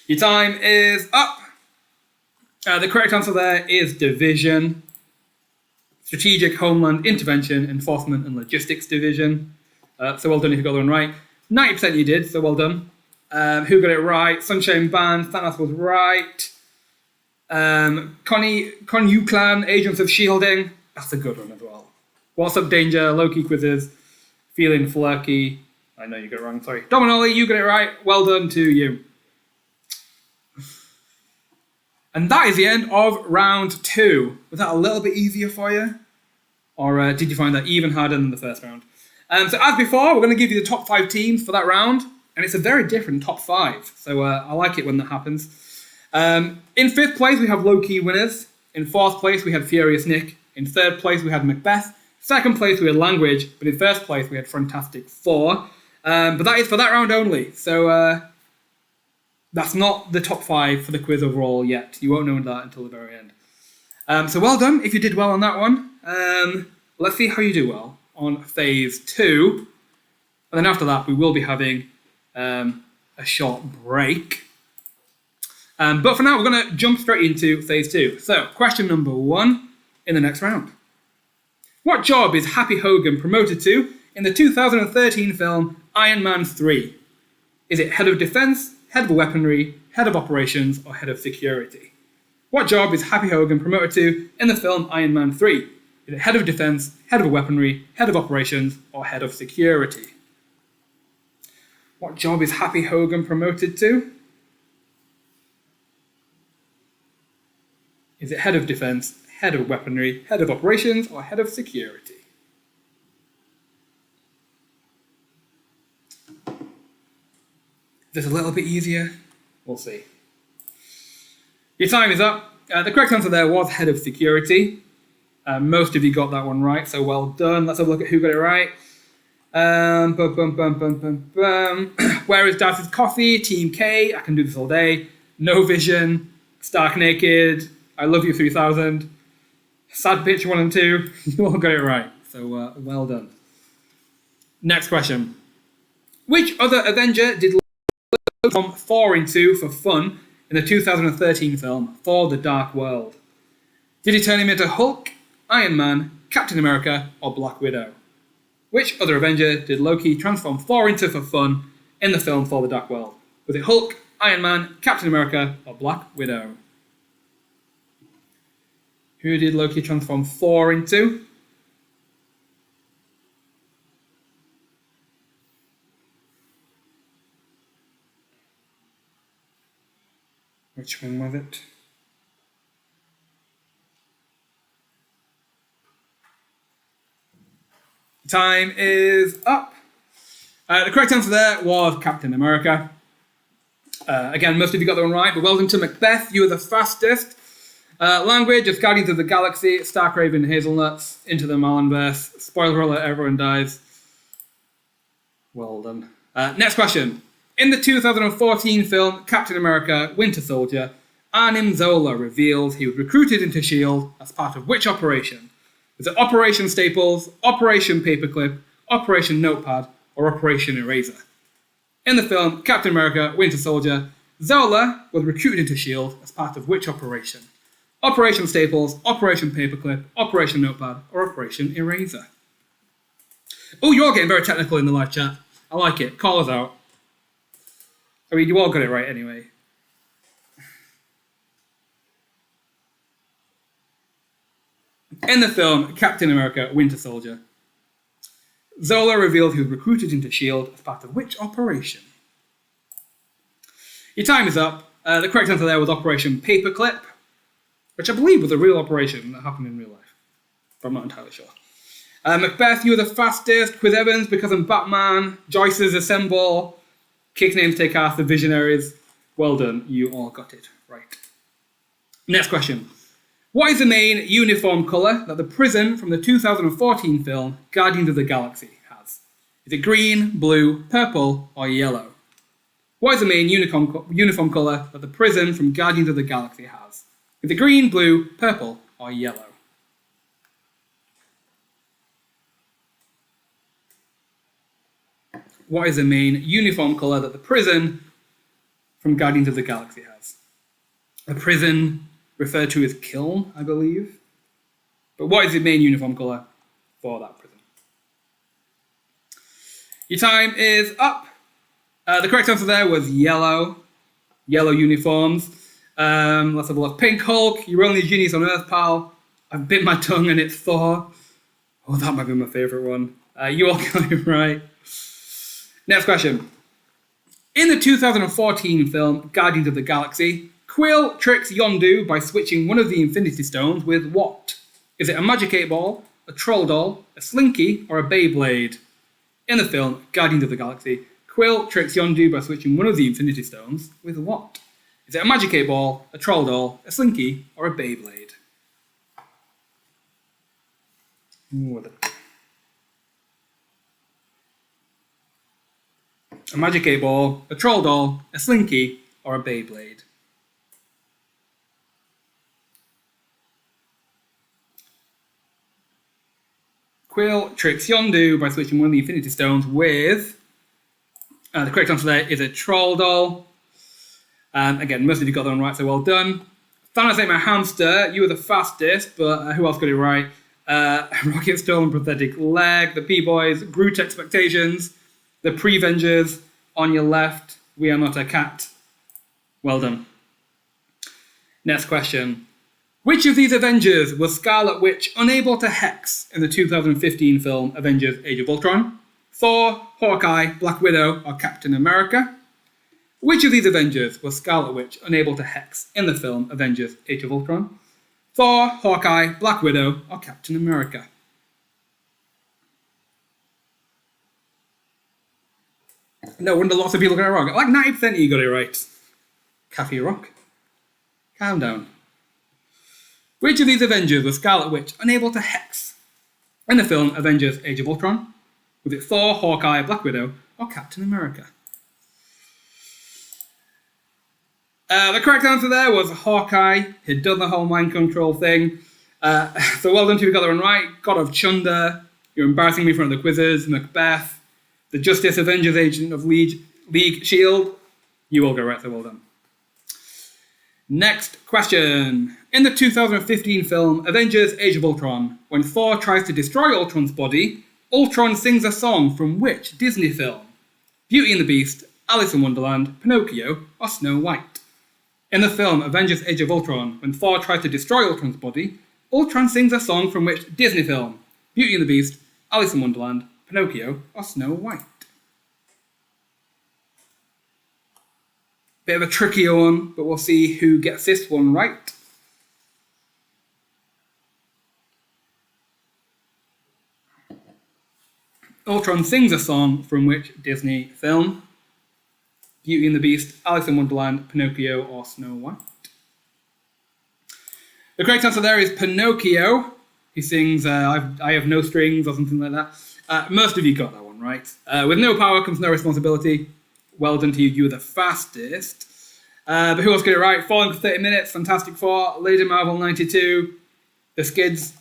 Your time is up. The correct answer there is Division. Strategic Homeland Intervention, Enforcement and Logistics Division. So well done if you got the one right. 90% you did, so well done. Who got it right? Sunshine Band, Thanos was right. Con U-Clan, Agents of Shielding. That's a good one as well. What's Up Danger, Loki Quizzes, Feeling Flirky. I know you got it wrong, sorry. Dominoli, you got it right. Well done to you. And that is the end of round 2. Was that a little bit easier for you? Or did you find that even harder than the first round? So as before, we're going to give you the top 5 teams for that round. And it's a very different top 5. So I like it when that happens. In 5th place, we have low-key winners. In 4th place, we had Furious Nick. In 3rd place, we had Macbeth. 2nd place, we had Language. But in 1st place, we had Fantastic Four. But that is for that round only. So that's not the top 5 for the quiz overall yet. You won't know that until the very end. So well done if you did well on that one. Let's see how you do well on Phase 2. And then after that, we will be having a short break. But for now, we're going to jump straight into Phase 2. So, question number 1 in the next round. What job is Happy Hogan promoted to in the 2013 film Iron Man 3? Is it Head of Defense, Head of Weaponry, Head of Operations, or Head of Security? What job is Happy Hogan promoted to in the film Iron Man 3? Is it Head of Defense, Head of Weaponry, Head of Operations, or Head of Security? What job is Happy Hogan promoted to? Is it head of defense, head of weaponry, head of operations, or head of security? Is this a little bit easier? We'll see. Your time is up. The correct answer there was head of security. Most of you got that one right, so well done. Let's have a look at who got it right. Where is Darcy's coffee? Team K. I can do this all day. No Vision. Stark Naked. I Love You 3000. Sad Bitch 1 and 2. You all got it right, so well done. Next question. Which other Avenger did from Thor into for fun in the 2013 film Thor: The Dark World? Did he turn him into Hulk, Iron Man, Captain America, or Black Widow? Which other Avenger did Loki transform Thor into for fun in the film Thor: The Dark World? Was it Hulk, Iron Man, Captain America, or Black Widow? Who did Loki transform Thor into? Which one was it? Time is up. The correct answer there was Captain America. Again, most of you got that one right, but well done to Macbeth. You were the fastest. Language of Guardians of the Galaxy, Starkraven, Hazelnuts, Into the Marlenverse. Spoiler alert, everyone dies. Well done. Next question. In the 2014 film Captain America: Winter Soldier, Arnim Zola reveals he was recruited into S.H.I.E.L.D. as part of which operation? Was it Operation Staples, Operation Paperclip, Operation Notepad, or Operation Eraser? In the film Captain America: Winter Soldier, Zola was recruited into S.H.I.E.L.D. as part of which operation? Operation Staples, Operation Paperclip, Operation Notepad, or Operation Eraser? Oh, you're all getting very technical in the live chat. I like it. Call us out. I mean, you all got it right anyway. In the film Captain America: Winter Soldier, Zola revealed he was recruited into S.H.I.E.L.D. as part of which operation? Your time is up. The correct answer there was Operation Paperclip, which I believe was a real operation that happened in real life, but I'm not entirely sure. Macbeth, you were the fastest. Quiz Evans, Because I'm Batman. Joyce's Assemble. Kick Names Take Off, The Visionaries. Well done, you all got it right. Next question. What is the main uniform colour that the prison from the 2014 film Guardians of the Galaxy has? Is it green, blue, purple, or yellow? What is the main uniform colour that the prison from Guardians of the Galaxy has? Is it green, blue, purple, or yellow? What is the main uniform colour that the prison from Guardians of the Galaxy has? The prison referred to as Kiln, I believe. But what is the main uniform colour for that prison? Your time is up. The correct answer there was yellow. Yellow uniforms. Let's have a look. Pink Hulk, your only genius on Earth, pal. I've bit my tongue and it's Thor. Oh, that might be my favourite one. You all got it right. Next question. In the 2014 film Guardians of the Galaxy, Quill tricks Yondu by switching one of the Infinity Stones with what? Is it a Magic 8 Ball, a Troll Doll, a Slinky, or a Beyblade? In the film Guardians of the Galaxy, Quill tricks Yondu by switching one of the Infinity Stones with what? Is it a Magic 8 Ball, a Troll Doll, a Slinky, or a Beyblade? A Magic 8 Ball, a Troll Doll, a Slinky, or a Beyblade? Quill tricks Yondu by switching one of the Infinity Stones with... the correct answer there is a Troll Doll. Again, most of you got that one right, so well done. Thanos ate my hamster. You were the fastest, but who else got it right? Rocket Stolen Prosthetic Leg, the P-Boys, Groot Expectations, the Prevengers, On Your Left, We Are Not a Cat. Well done. Next question. Which of these Avengers was Scarlet Witch unable to hex in the 2015 film Avengers: Age of Ultron? Thor, Hawkeye, Black Widow, or Captain America? Which of these Avengers was Scarlet Witch unable to hex in the film Avengers: Age of Ultron? Thor, Hawkeye, Black Widow, or Captain America? No wonder lots of people got it wrong. Like 90% of you got it right. Cafe Rock. Calm down. Which of these Avengers was Scarlet Witch unable to hex in the film Avengers Age of Ultron? Was it Thor, Hawkeye, Black Widow, or Captain America? The correct answer there was Hawkeye. He'd done the whole mind control thing. So well done to you, got that one right. God of Chunder. You're embarrassing me in front of the quizzes. Macbeth. The Justice Avengers Agent of League Shield. You all got right, so well done. Next question. In the 2015 film Avengers Age of Ultron, when Thor tries to destroy Ultron's body, Ultron sings a song from which Disney film? Beauty and the Beast, Alice in Wonderland, Pinocchio, or Snow White? In the film Avengers Age of Ultron, when Thor tries to destroy Ultron's body, Ultron sings a song from which Disney film? Beauty and the Beast, Alice in Wonderland, Pinocchio, or Snow White? Bit of a trickier one, but we'll see who gets this one right. Ultron sings a song from which Disney film? Beauty and the Beast, Alice in Wonderland, Pinocchio, or Snow White? The correct answer there is Pinocchio. He sings I Have No Strings or something like that. Most of you got that one right. With no power comes no responsibility. Well done to you, you were the fastest. But who else got it right? Falling for 30 Minutes, Fantastic Four, Lady Marvel 92, The Skids,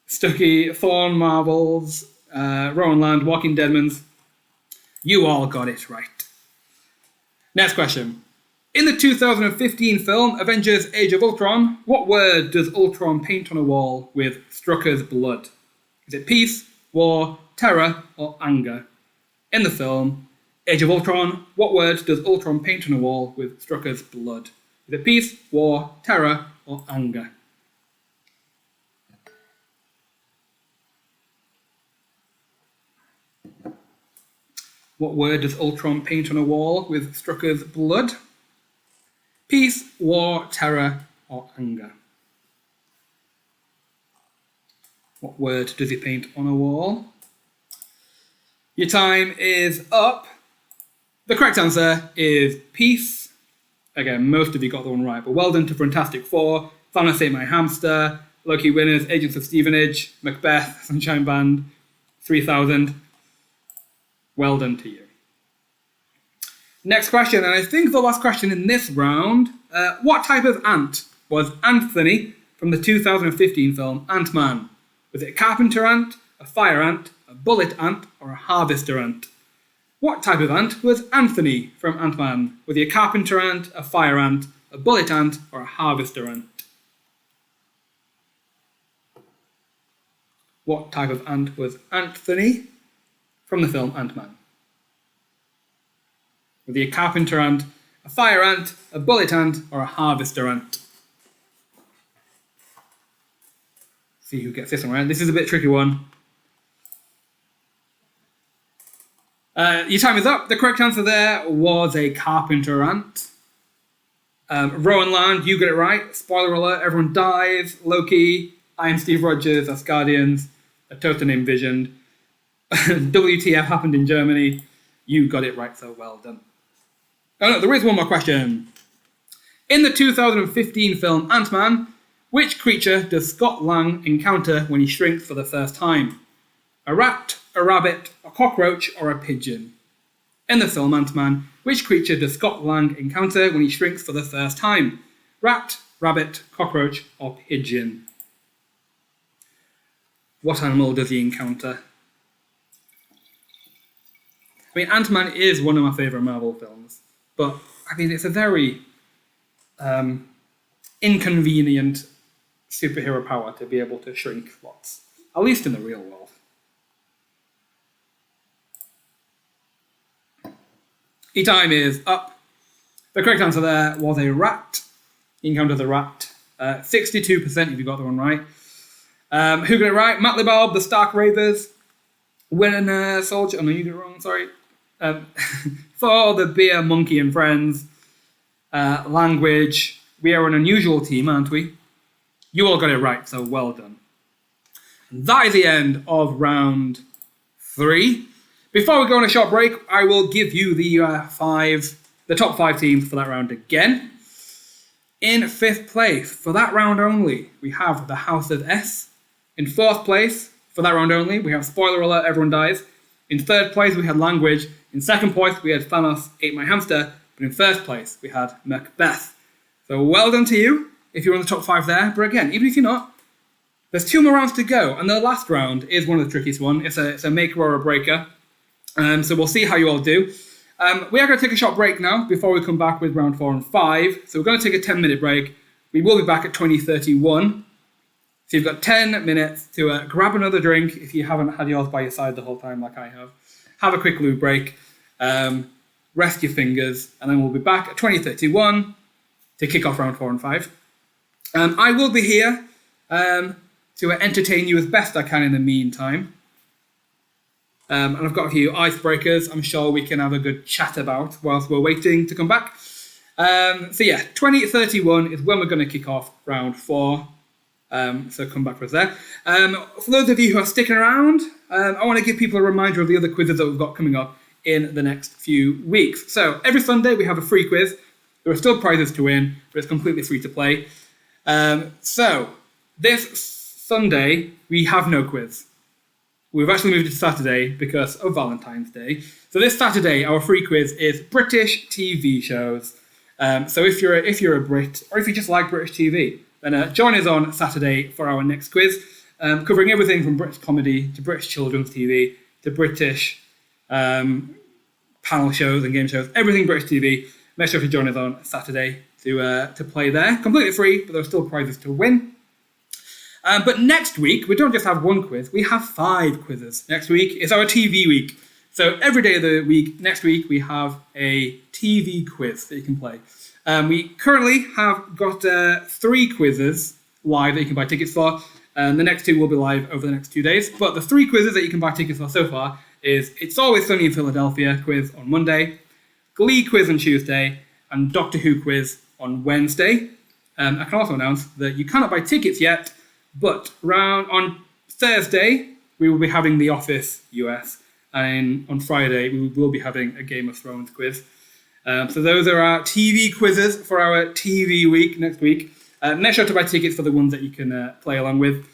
Stucky, Thorn Marvels, Rowan Land, Walking Deadmans. You all got it right. Next question. In the 2015 film Avengers Age of Ultron, what word does Ultron paint on a wall with Strucker's blood? Is it peace, war, terror, or anger? In the film Age of Ultron, what word does Ultron paint on a wall with Strucker's blood? Is it peace, war, terror, or anger? What word does Ultron paint on a wall with Strucker's blood? Peace, war, terror, or anger? What word does he paint on a wall? Your time is up. The correct answer is peace. Again, most of you got the one right, but well done to Fantastic Four, Thanos Ate My Hamster, Loki winners, Agents of Stevenage, Macbeth, Sunshine Band, 3000. Well done to you. Next question, and I think the last question in this round. What type of ant was Anthony from the 2015 film Ant-Man? Was it a carpenter ant, a fire ant, a bullet ant, or a harvester ant? What type of ant was Anthony from Ant-Man? Was he a carpenter ant, a fire ant, a bullet ant, or a harvester ant? What type of ant was Anthony from the film Ant-Man? Was he a carpenter ant, a fire ant, a bullet ant, or a harvester ant? See who gets this one right. This is a bit tricky one. Your time is up. The correct answer there was a carpenter ant. Rowan Land, you got it right. Spoiler alert, everyone dies. Loki, I Am Steve Rogers, Asgardians, a totem envisioned. WTF happened in Germany. You got it right, so well done. Oh no, there is one more question. In the 2015 film Ant-Man, which creature does Scott Lang encounter when he shrinks for the first time? A rat, a rabbit, a cockroach, or a pigeon? In the film Ant-Man, which creature does Scott Lang encounter when he shrinks for the first time? Rat, rabbit, cockroach, or pigeon? What animal does he encounter? I mean, Ant-Man is one of my favourite Marvel films, but I mean, it's a very inconvenient superhero power to be able to shrink lots, at least in the real world. Your time is up. The correct answer there was a rat. You encountered the rat. 62% if you got the one right. Who got it right? Matt Libob, the Stark Raiders, Winner Soldier. Oh no, you got it wrong, sorry. Thor, the Beer Monkey and Friends. Language. We are an unusual team, aren't we? You all got it right, so well done. And that is the end of round 3. Before we go on a short break, I will give you the top 5 teams for that round again. In 5th place, for that round only, we have the House of S. In 4th place, for that round only, we have Spoiler Alert, Everyone Dies. In 3rd place, we had Language. In 2nd place, we had Thanos Ate My Hamster. But in 1st place, we had Macbeth. So well done to you, if you're in the top 5 there. But again, even if you're not, there's 2 more rounds to go. And the last round is one of the trickiest ones. It's a maker or a breaker. So we'll see how you all do. We are going to take a short break now before we come back with round 4 and 5. So we're going to take a 10-minute break. We will be back at 20:31. So you've got 10 minutes to grab another drink if you haven't had yours by your side the whole time like I have. Have a quick loo break. Rest your fingers. And then we'll be back at 20:31 to kick off round 4 and 5. I will be here to entertain you as best I can in the meantime. And I've got a few icebreakers I'm sure we can have a good chat about whilst we're waiting to come back. So yeah, 20:31 is when we're going to kick off round 4. So come back for us there. For those of you who are sticking around, I want to give people a reminder of the other quizzes that we've got coming up in the next few weeks. So every Sunday we have a free quiz. There are still prizes to win, but it's completely free to play. So this Sunday we have no quiz. We've actually moved it to Saturday because of Valentine's Day. So this Saturday, our free quiz is British TV shows. So if you're a Brit, or if you just like British TV, then join us on Saturday for our next quiz, covering everything from British comedy to British children's TV to British panel shows and game shows, everything British TV. Make sure to join us on Saturday to play there. Completely free, but there are still prizes to win. But next week, we don't just have one quiz, we have 5 quizzes. Next week is our TV week. So every day of the week, next week, we have a TV quiz that you can play. We currently have got 3 quizzes live that you can buy tickets for. And the next 2 will be live over the next 2 days. But the 3 quizzes that you can buy tickets for so far is It's Always Sunny in Philadelphia quiz on Monday, Glee quiz on Tuesday, and Doctor Who quiz on Wednesday. I can also announce that you cannot buy tickets yet, but on Thursday, we will be having The Office US, and on Friday, we will be having a Game of Thrones quiz. So those are our TV quizzes for our TV week next week. Make sure to buy tickets for the ones that you can play along with.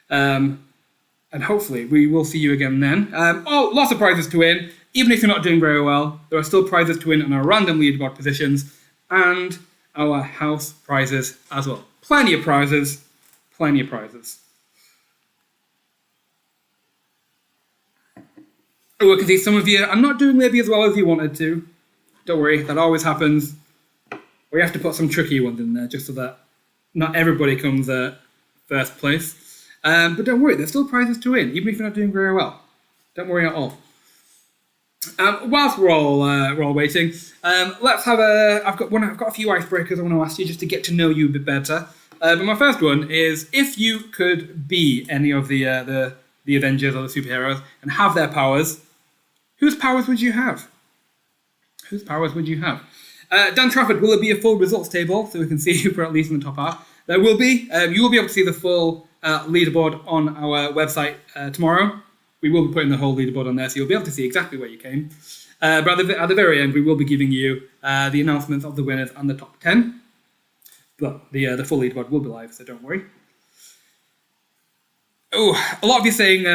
And hopefully, we will see you again then. Lots of prizes to win. Even if you're not doing very well, there are still prizes to win on our random leaderboard positions and our house prizes as well. Plenty of prizes. Plenty of prizes. Oh, I can see some of you are not doing maybe as well as you wanted to. Don't worry, that always happens. We have to put some tricky ones in there just so that not everybody comes first place. But don't worry, there's still prizes to win, even if you're not doing very well. Don't worry at all. Whilst we're all waiting, let's have I've got a few icebreakers I want to ask you just to get to know you a bit better. But my first one is, if you could be any of the Avengers or the superheroes and have their powers, whose powers would you have? Whose powers would you have? Dan Trafford, will it be a full results table so we can see you for at least in the top half? There will be. You will be able to see the full leaderboard on our website tomorrow. We will be putting the whole leaderboard on there, so you'll be able to see exactly where you came. But at the very end, we will be giving you the announcements of the winners and the top 10. But the full leaderboard will be live, so don't worry. Oh, a lot of you saying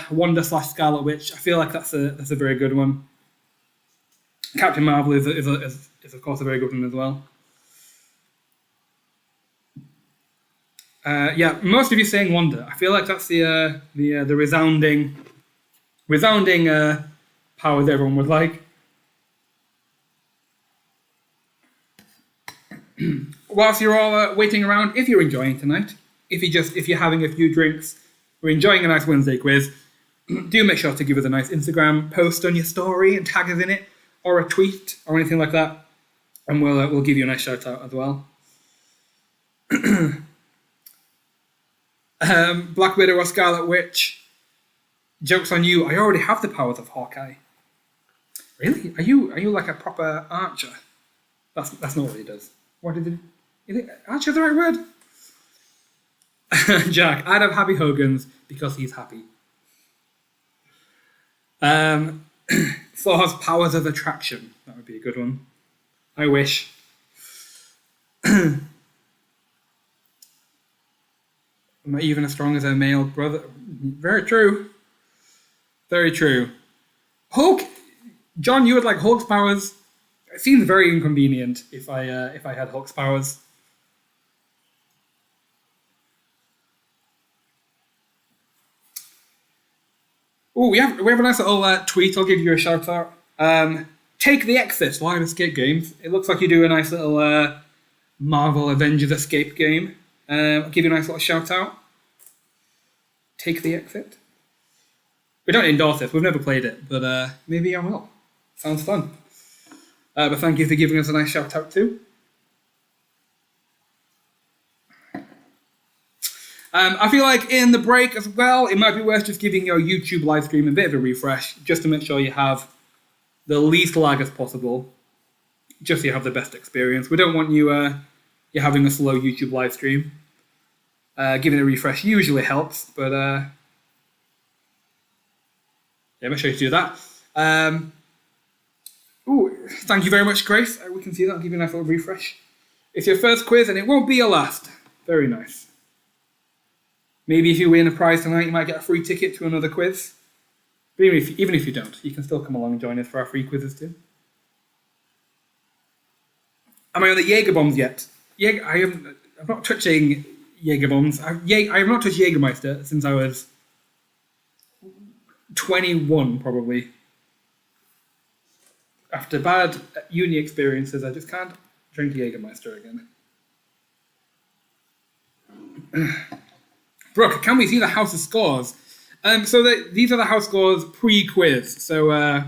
Wanda/Scarlet Witch. I feel like that's a very good one. Captain Marvel is of course a very good one as well. Yeah, most of you saying Wanda. I feel like that's the resounding power that everyone would like. Whilst you're all waiting around, if you're enjoying tonight, if you're having a few drinks, or enjoying a nice Wednesday quiz, do make sure to give us a nice Instagram post on your story and tag us in it, or a tweet or anything like that, and we'll give you a nice shout out as well. Black Widow or Scarlet Witch? Joke's on you. I already have the powers of Hawkeye. Really? Are you like a proper archer? That's not what he does. What did he? Is it archer the right word? Jack, I'd have Happy Hogan's because he's happy. Thor has powers of attraction. That would be a good one. I wish. Am I even as strong as a male brother? Very true. Very true. Hulk, John, you would like Hulk's powers. It seems very inconvenient if I had Hulk's powers. Oh, we have a nice little tweet. I'll give you a shout out. Take the Exit live escape games. It looks like you do a nice little Marvel Avengers escape game. I'll give you a nice little shout out. Take the Exit. We don't endorse it. We've never played it, but maybe I will. Sounds fun. But thank you for giving us a nice shout out too. I feel like in the break as well, it might be worth just giving your YouTube live stream a bit of a refresh, just to make sure you have the least lag as possible, just so you have the best experience. We don't want you having a slow YouTube live stream. Giving it a refresh usually helps, but yeah, make sure you do that. Thank you very much, Grace. We can see that. I'll give you a nice little refresh. It's your first quiz, and it won't be your last. Very nice. Maybe if you win a prize tonight, you might get a free ticket to another quiz. But even if you don't, you can still come along and join us for our free quizzes too. Am I on the Jaeger bombs yet? I'm not touching Jaeger bombs. I have not touched Jägermeister since I was 21, probably. After bad uni experiences, I just can't drink Jägermeister again. Brooke, can we see the House's scores? These are the House scores pre-quiz. So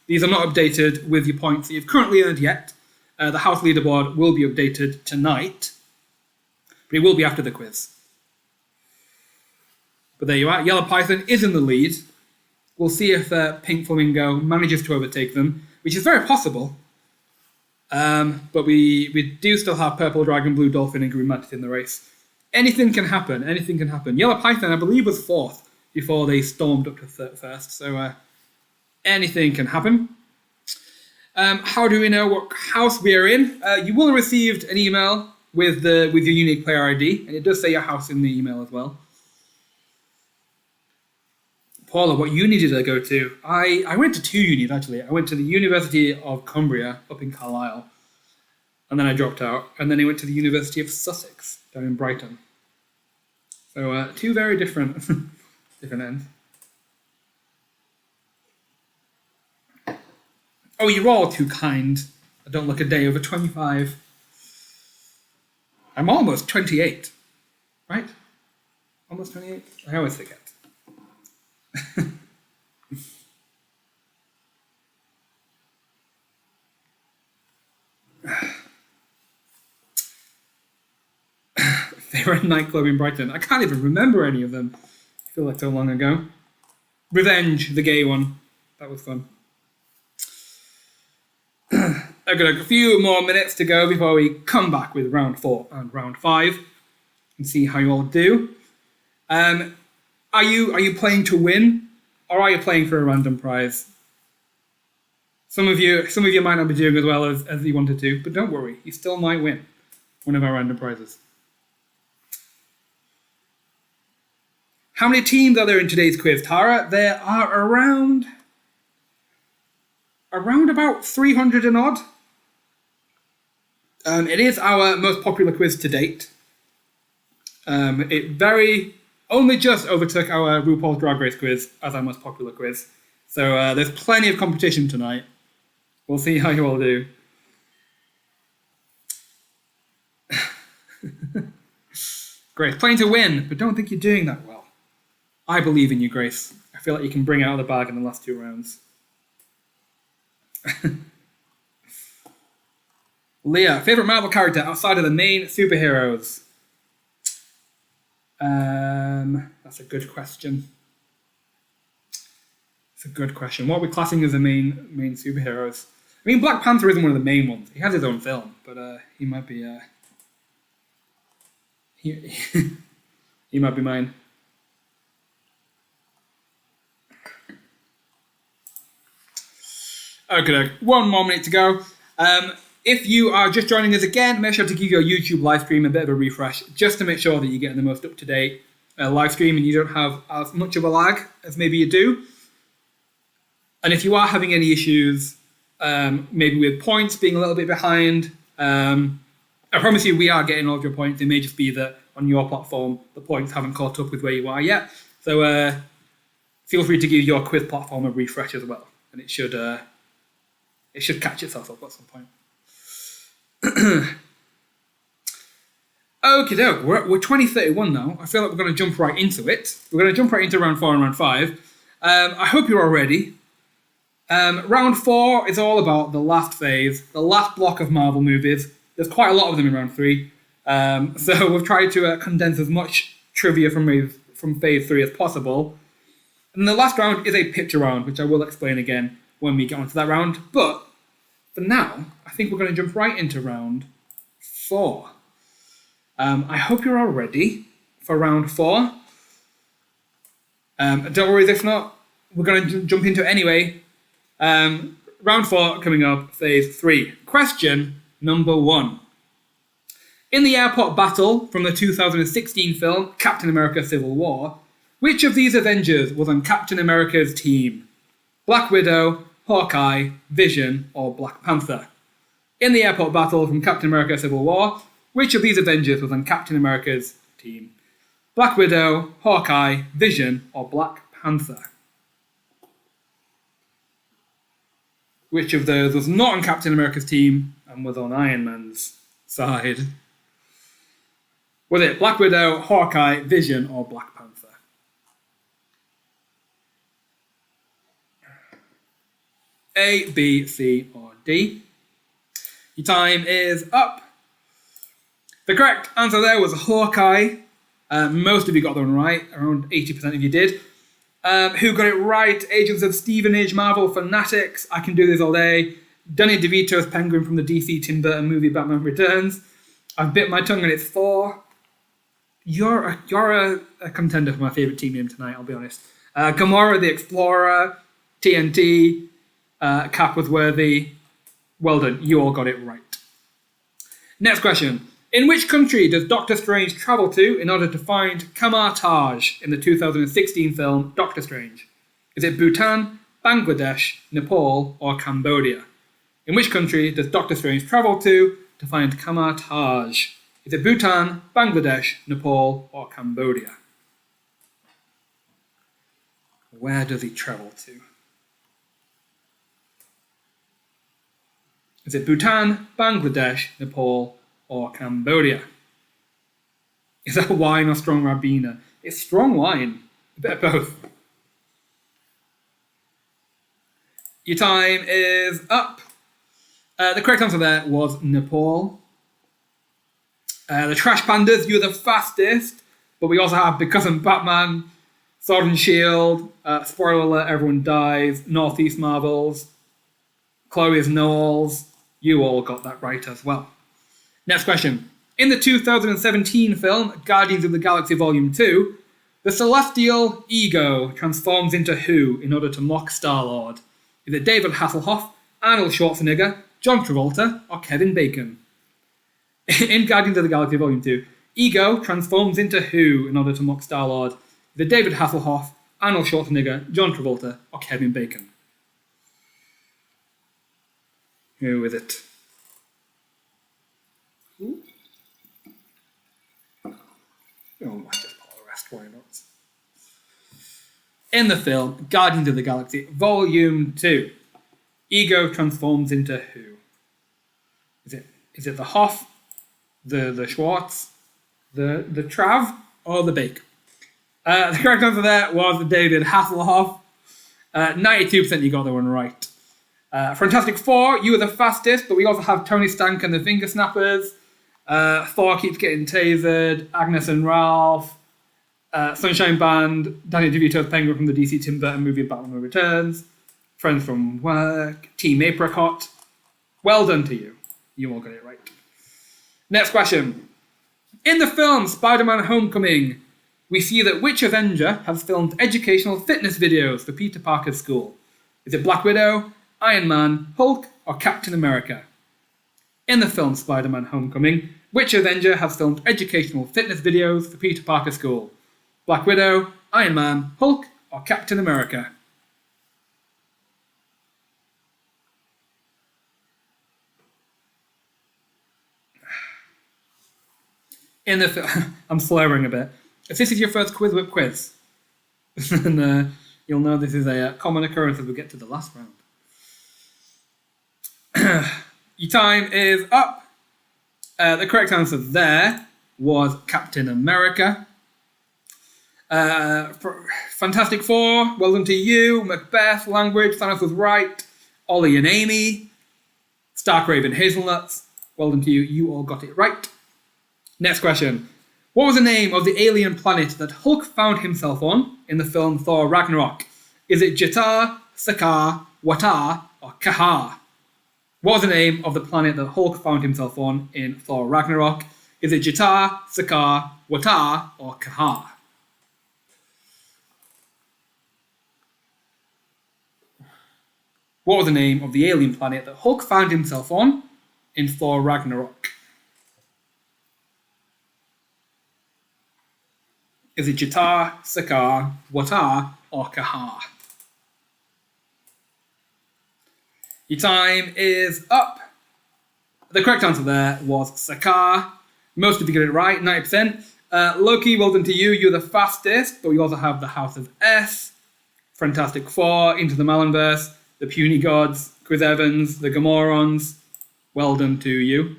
these are not updated with your points that you've currently earned yet. The House leaderboard will be updated tonight, but it will be after the quiz. But there you are. Yellow Python is in the lead. We'll see if Pink Flamingo manages to overtake them, which is very possible. But we do still have Purple Dragon, Blue Dolphin, and Green Mantis in the race. Anything can happen. Anything can happen. Yellow Python, I believe, was 4th before they stormed up to first. So anything can happen. How do we know what house we are in? You will have received an email with your unique player ID, and it does say your house in the email as well. Paula, what uni did I go to? I went to 2 unis, actually. I went to the University of Cumbria up in Carlisle, and then I dropped out, and then I went to the University of Sussex down in Brighton. So 2 very different ends. Oh, you're all too kind. I don't look a day over 25. I'm almost 28, right? Almost 28? I always forget. Favorite nightclub in Brighton? I can't even remember any of them. I feel like so long ago. Revenge, the gay one. That was fun. I've got a few more minutes to go before we come back with round 4 and round 5 and see how you all do. Are you playing to win, or are you playing for a random prize? Some of you might not be doing as well as you wanted to, but don't worry, you still might win one of our random prizes. How many teams are there in today's quiz, Tara? There are around about 300 and odd. It is our most popular quiz to date. It only just overtook our RuPaul's Drag Race quiz as our most popular quiz. So there's plenty of competition tonight. We'll see how you all do. Grace, playing to win, but don't think you're doing that well. I believe in you, Grace. I feel like you can bring out the bag in the last 2 rounds. Leah, favorite Marvel character outside of the main superheroes? That's a good question. It's a good question. What are we classing as the main superheroes? I mean, Black Panther isn't one of the main ones. He has his own film, but he might be. He You might be mine. Okay, 1 more minute to go. If you are just joining us again, make sure to give your YouTube live stream a bit of a refresh, just to make sure that you're getting the most up-to-date live stream and you don't have as much of a lag as maybe you do. And if you are having any issues, maybe with points being a little bit behind, I promise you we are getting all of your points. It may just be that on your platform, the points haven't caught up with where you are yet. So feel free to give your quiz platform a refresh as well. And it should catch itself up at some point. Okie doke, we're 2031 now. I feel like we're going to jump right into it. We're going to jump right into round 4 and round 5. I hope you're all ready. Round 4 is all about the last phase, the last block of Marvel movies. There's quite a lot of them in round 3. So we've tried to condense as much trivia from phase 3 as possible. And the last round is a picture round, which I will explain again when we get onto that round. But for now, I think we're going to jump right into round 4. I hope you're all ready for round 4. Don't worry if not, we're going to jump into it anyway. Round 4 coming up, phase 3. Question number 1. In the airport battle from the 2016 film Captain America Civil War, which of these Avengers was on Captain America's team? Black Widow, Hawkeye, Vision, or Black Panther? In the airport battle from Captain America Civil War, which of these Avengers was on Captain America's team? Black Widow, Hawkeye, Vision, or Black Panther? Which of those was not on Captain America's team and was on Iron Man's side? Was it Black Widow, Hawkeye, Vision, or Black Panther? A, B, C, or D? Your time is up. The correct answer there was Hawkeye. Most of you got that one right. Around 80% of you did. Who got it right? Agents of Stevenage, Marvel Fanatics. I Can Do This All Day. Danny DeVito's Penguin from the DC Tim Burton movie Batman Returns. I've bit my tongue and it's 4. You're a contender for my favourite team name tonight, I'll be honest. Gamora the Explorer, TNT, Cap was worthy. Well done, you all got it right. Next question. In which country does Doctor Strange travel to in order to find Kamar-Taj in the 2016 film Doctor Strange? Is it Bhutan, Bangladesh, Nepal, or Cambodia? In which country does Doctor Strange travel to find Kamar-Taj? Is it Bhutan, Bangladesh, Nepal, or Cambodia? Where does he travel to? Is it Bhutan, Bangladesh, Nepal, or Cambodia? Is that wine or strong Ribena? It's strong wine. A bit of both. Your time is up. The correct answer there was Nepal. The Trash Pandas, you're the fastest, but we also have Because I'm Batman, Sword and Shield, spoiler alert, everyone dies, Northeast Marvels, Chloe's Knowles. You all got that right as well. Next question. In the 2017 film Guardians of the Galaxy Volume 2, the Celestial Ego transforms into who in order to mock Star-Lord? Is it David Hasselhoff, Arnold Schwarzenegger, John Travolta, or Kevin Bacon? In Guardians of the Galaxy Volume 2, Ego transforms into who in order to mock Star-Lord? Is it David Hasselhoff, Arnold Schwarzenegger, John Travolta, or Kevin Bacon? Who is it? Oh, I just put the rest, why not? In the film Guardians of the Galaxy Volume 2, Ego transforms into who? Is it the Hoff, the Schwartz, the Trav, or the Bake? The correct answer there was David Hasselhoff. 92% you got that one right. Fantastic Four, you were the fastest, but we also have Tony Stank and the Finger Snappers. Thor keeps getting tasered. Agnes and Ralph. Sunshine Band. Danny DeVito's Penguin from the DC Tim Burton movie Batman Returns. Friends from Work. Team Apricot. Well done to you. You all got it right. Next question. In the film Spider-Man Homecoming, we see that which Avenger has filmed educational fitness videos for Peter Parker's school? Is it Black Widow, Iron Man, Hulk, or Captain America? In the film Spider-Man Homecoming, which Avenger has filmed educational fitness videos for Peter Parker's school? Black Widow, Iron Man, Hulk, or Captain America? In the film, I'm slurring a bit. If this is your first QuizWhip quiz, then you'll know this is a common occurrence as we get to the last round. Your time is up. The correct answer there was Captain America. Fantastic Four, well done to you. Macbeth, Language, Thanos was right. Ollie and Amy. Stark, Raven, Hazelnuts, well done to you. You all got it right. Next question. What was the name of the alien planet that Hulk found himself on in the film Thor Ragnarok? Is it Jatar, Sakaar, Watar, or Kahar? What was the name of the planet that Hulk found himself on in Thor Ragnarok? Is it Jatar, Sakaar, Watar, or Kahar? What was the name of the alien planet that Hulk found himself on in Thor Ragnarok? Is it Jatar, Sakaar, Watar, or Kahar? Your time is up. The correct answer there was Sakaar. Most of you get it right, 90%. Loki, well done to you. You're the fastest, but we also have the House of S, Fantastic Four, Into the Malinverse, the Puny Gods, Chris Evans, the Gamorreans. Well done to you.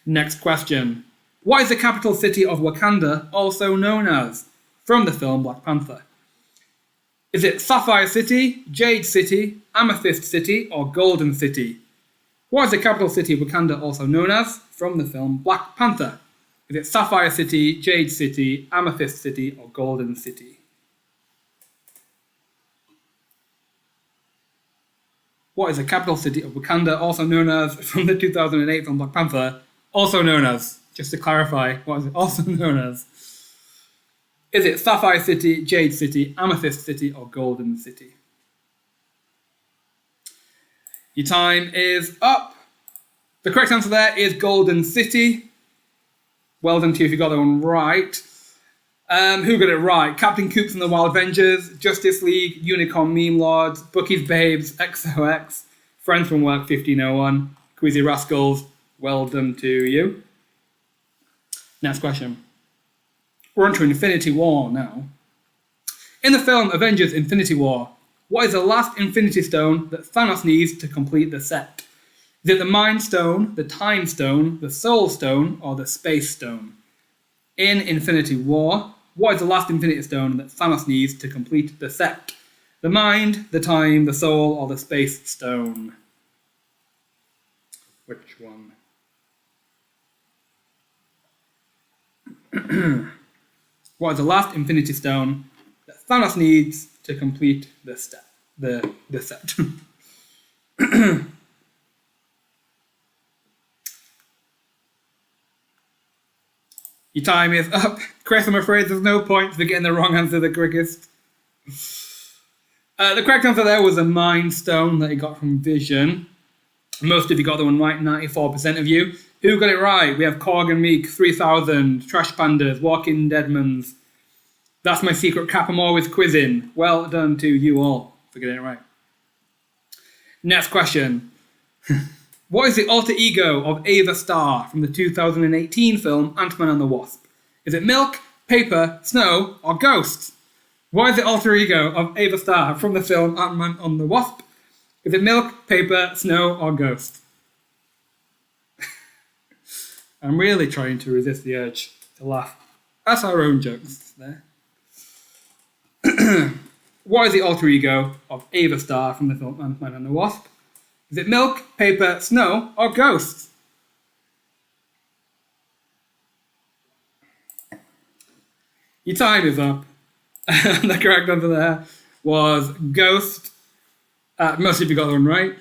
Next question. What is the capital city of Wakanda also known as? From the film Black Panther. Is it Sapphire City, Jade City, Amethyst City, or Golden City? What is the capital city of Wakanda also known as? From the film Black Panther. Is it Sapphire City, Jade City, Amethyst City, or Golden City? What is the capital city of Wakanda also known as? From the 2008 film Black Panther. Also known as, just to clarify, what is it also known as? Is it Sapphire City, Jade City, Amethyst City, or Golden City? Your time is up. The correct answer there is Golden City. Well done to you if you got that one right. Who got it right? Captain Coops and the Wild Avengers, Justice League, Unicorn Meme Lords, Bucky's Babes, XOX, Friends from Work 1501, Queasy Rascals. Well done to you. Next question. We're on to Infinity War now. In the film Avengers Infinity War, what is the last Infinity Stone that Thanos needs to complete the set? Is it the Mind Stone, the Time Stone, the Soul Stone, or the Space Stone? In Infinity War, what is the last Infinity Stone that Thanos needs to complete the set? The Mind, the Time, the Soul, or the Space Stone? Which one? What is the last Infinity Stone that Thanos needs to complete the set? Your time is up. Chris, I'm afraid there's no point for getting the wrong answer the quickest. The correct answer there was a Mind Stone that he got from Vision. Most of you got the one right, 94% of you. Who got it right? We have Korg and Meek, 3000, Trash Pandas, Walking Deadmans. That's my secret cap, I'm always quizzing. Well done to you all for getting it right. Next question. What is the alter ego of Ava Starr from the 2018 film Ant-Man and the Wasp? Is it milk, paper, snow, or ghosts? What is the alter ego of Ava Starr from the film Ant-Man and the Wasp? Is it milk, paper, snow, or ghost? I'm really trying to resist the urge to laugh. That's our own jokes there. What is the alter ego of Ava Starr from the film Ant-Man and the Wasp? Is it milk, paper, snow, or ghosts? Your time is up. The correct answer there was ghost. Most of you got the one right.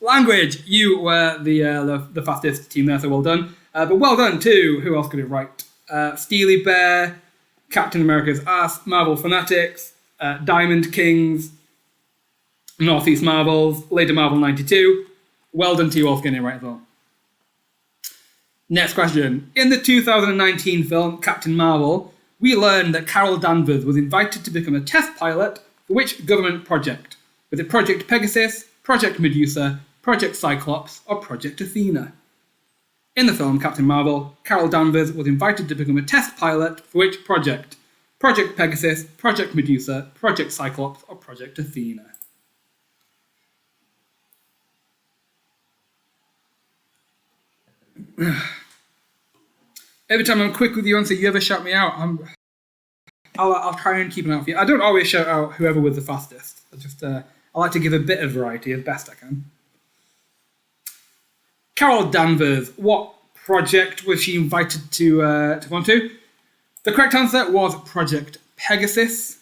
Language, you were the fastest team there, so well done. But well done to who else got it right? Steely Bear, Captain America's Ass, Marvel Fanatics, Diamond Kings, Northeast Marvels, Lady Marvel 92. Well done to you all for getting it right as well. Next question. In the 2019 film Captain Marvel, we learned that Carol Danvers was invited to become a test pilot for which government project? Was it Project Pegasus, Project Medusa, Project Cyclops, or Project Athena? In the film Captain Marvel, Carol Danvers was invited to become a test pilot for which project? Project Pegasus, Project Medusa, Project Cyclops, or Project Athena? Every time I'm quick with your answer, you ever shout me out. I'll try and keep an eye out for you. I don't always shout out whoever was the fastest. I like to give a bit of variety as best I can. Carol Danvers, what project was she invited to go on to? The correct answer was Project Pegasus.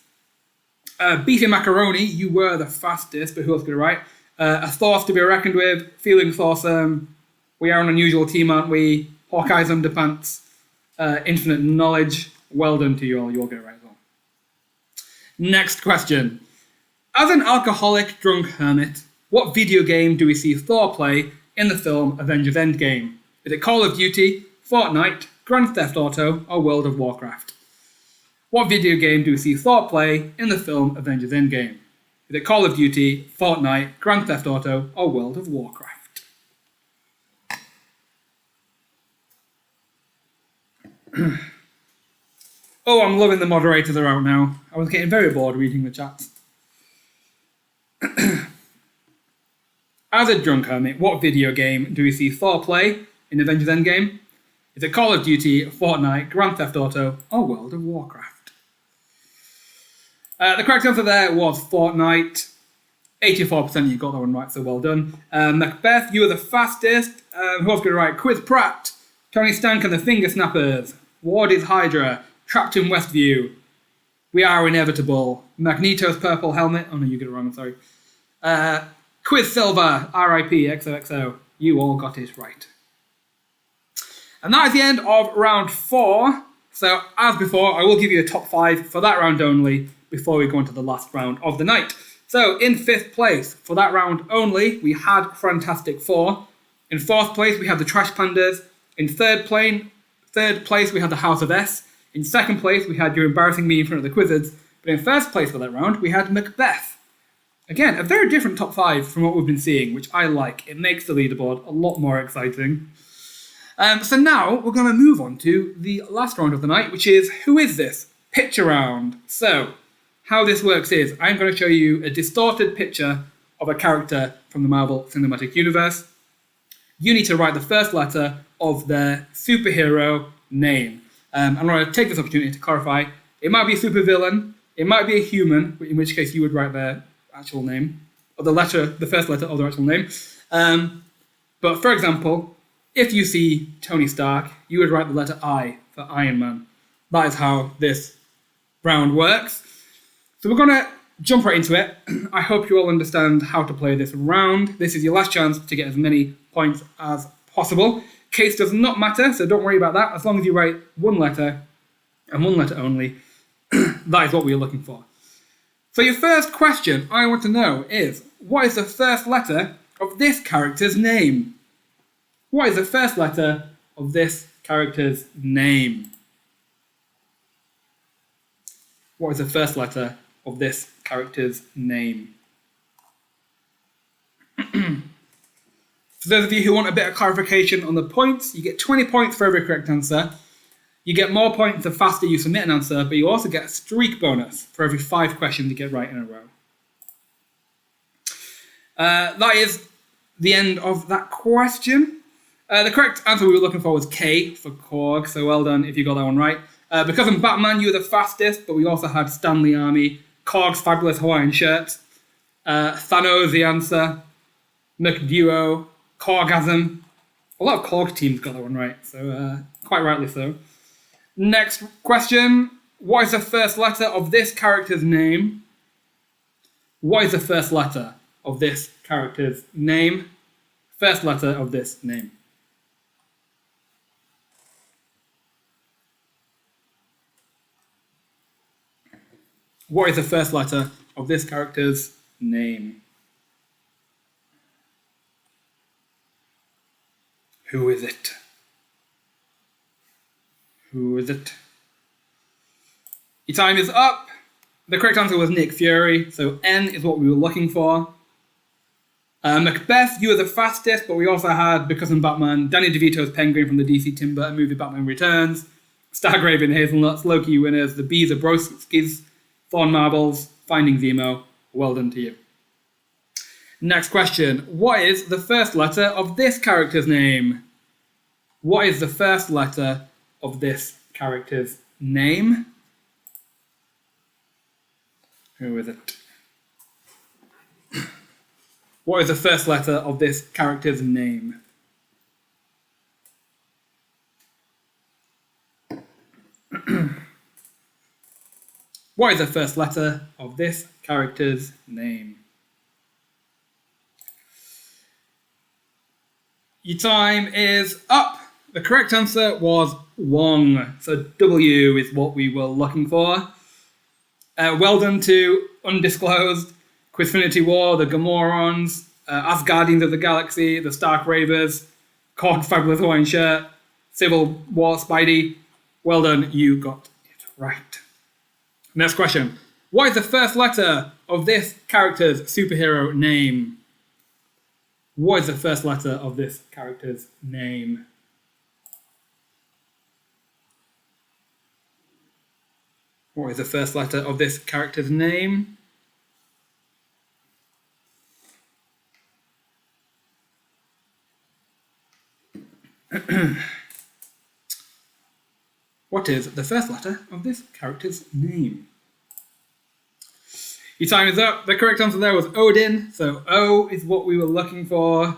Beefy Macaroni, you were the fastest, but who else got it right? A Thor's to be reckoned with, Feeling Thorsome, We Are an Unusual Team, Aren't We? Hawkeye's Underpants, Infinite Knowledge. Well done to you all, you all get it right as well. Next question. As an alcoholic drunk hermit, what video game do we see Thor play in the film Avengers Endgame? Is it Call of Duty, Fortnite, Grand Theft Auto, or World of Warcraft? What video game do we see Thor play in the film Avengers Endgame? Is it Call of Duty, Fortnite, Grand Theft Auto, or World of Warcraft? Oh, I'm loving the moderators are out now. I was getting very bored reading the chats. As a drunk hermit, what video game do we see Thor play in Avengers Endgame? Is it Call of Duty, Fortnite, Grand Theft Auto, or World of Warcraft? The correct answer there was Fortnite. 84% of you got that one right, so well done. Macbeth, you were the fastest. Who else got it right? Quiz Pratt, Tony Stank and the Finger Snappers, Ward is Hydra, Trapped in Westview, We Are Inevitable, Magneto's Purple Helmet. Oh no, you get it wrong, I'm sorry. Quiz Silver, RIP, XOXO. You all got it right. And that is the end of round 4. So, as before, I will give you a top 5 for that round only before we go into the last round of the night. So, in 5th place, for that round only, we had Fantastic Four. In 4th place, we had the Trash Pandas. In third place, we had the House of S. In 2nd place, we had You're Embarrassing Me in front of the Quizzards. But in 1st place for that round, we had Macbeth. Again, a very different top 5 from what we've been seeing, which I like. It makes the leaderboard a lot more exciting. So now we're going to move on to the last round of the night, which is Who Is This? Picture round. So, how this works is I'm going to show you a distorted picture of a character from the Marvel Cinematic Universe. You need to write the first letter of their superhero name. I'm going to take this opportunity to clarify. It might be a supervillain, it might be a human, in which case you would write their actual name, or the first letter of their actual name. But for example, if you see Tony Stark, you would write the letter I for Iron Man. That is how this round works. So we're going to jump right into it. I hope you all understand how to play this round. This is your last chance to get as many points as possible. Case does not matter, so don't worry about that. As long as you write one letter, and one letter only, that is what we are looking for. So your first question I want to know is, what is the first letter of this character's name? What is the first letter of this character's name? What is the first letter of this character's name? For those of you who want a bit of clarification on the points, you get 20 points for every correct answer. You get more points the faster you submit an answer, but you also get a streak bonus for every 5 questions you get right in a row. That is the end of that question. The correct answer we were looking for was K for Korg, so well done if you got that one right. Because I'm Batman, you were the fastest, but we also had Stanley Army, Korg's fabulous Hawaiian shirt, Thanos the answer, McDuo, Korgasm. A lot of Korg teams got that one right, so quite rightly so. Next question. What is the first letter of this character's name? What is the first letter of this character's name? First letter of this name. What is the first letter of this character's name? Who is it? Who is it? Your time is up. The correct answer was Nick Fury, so N is what we were looking for. Macbeth, you were the fastest, but we also had, because I'm Batman, Danny DeVito's Penguin from the DC Tim Burton movie Batman Returns, Stargraven Hazelnuts, Loki winners, the Bees of Broskis, Thorn Marbles, Finding Zemo. Well done to you. Next question. What is the first letter of this character's name? What is the first letter of this character's name? Who is it? What is the first letter of this character's name? What is the first letter of this character's name? Your time is up. The correct answer was Wong. So W is what we were looking for. Well done to Undisclosed, Quizfinity War, the Gamorreans, Asgardians of the Galaxy, the Stark Ravers, Cod Fabulous Hawaiian Shirt, Civil War Spidey. Well done, you got it right. Next question. What is the first letter of this character's superhero name? What is the first letter of this character's name? What is the first letter of this character's name? What is the first letter of this character's name? Your time is up. The correct answer there was Odin, so O is what we were looking for.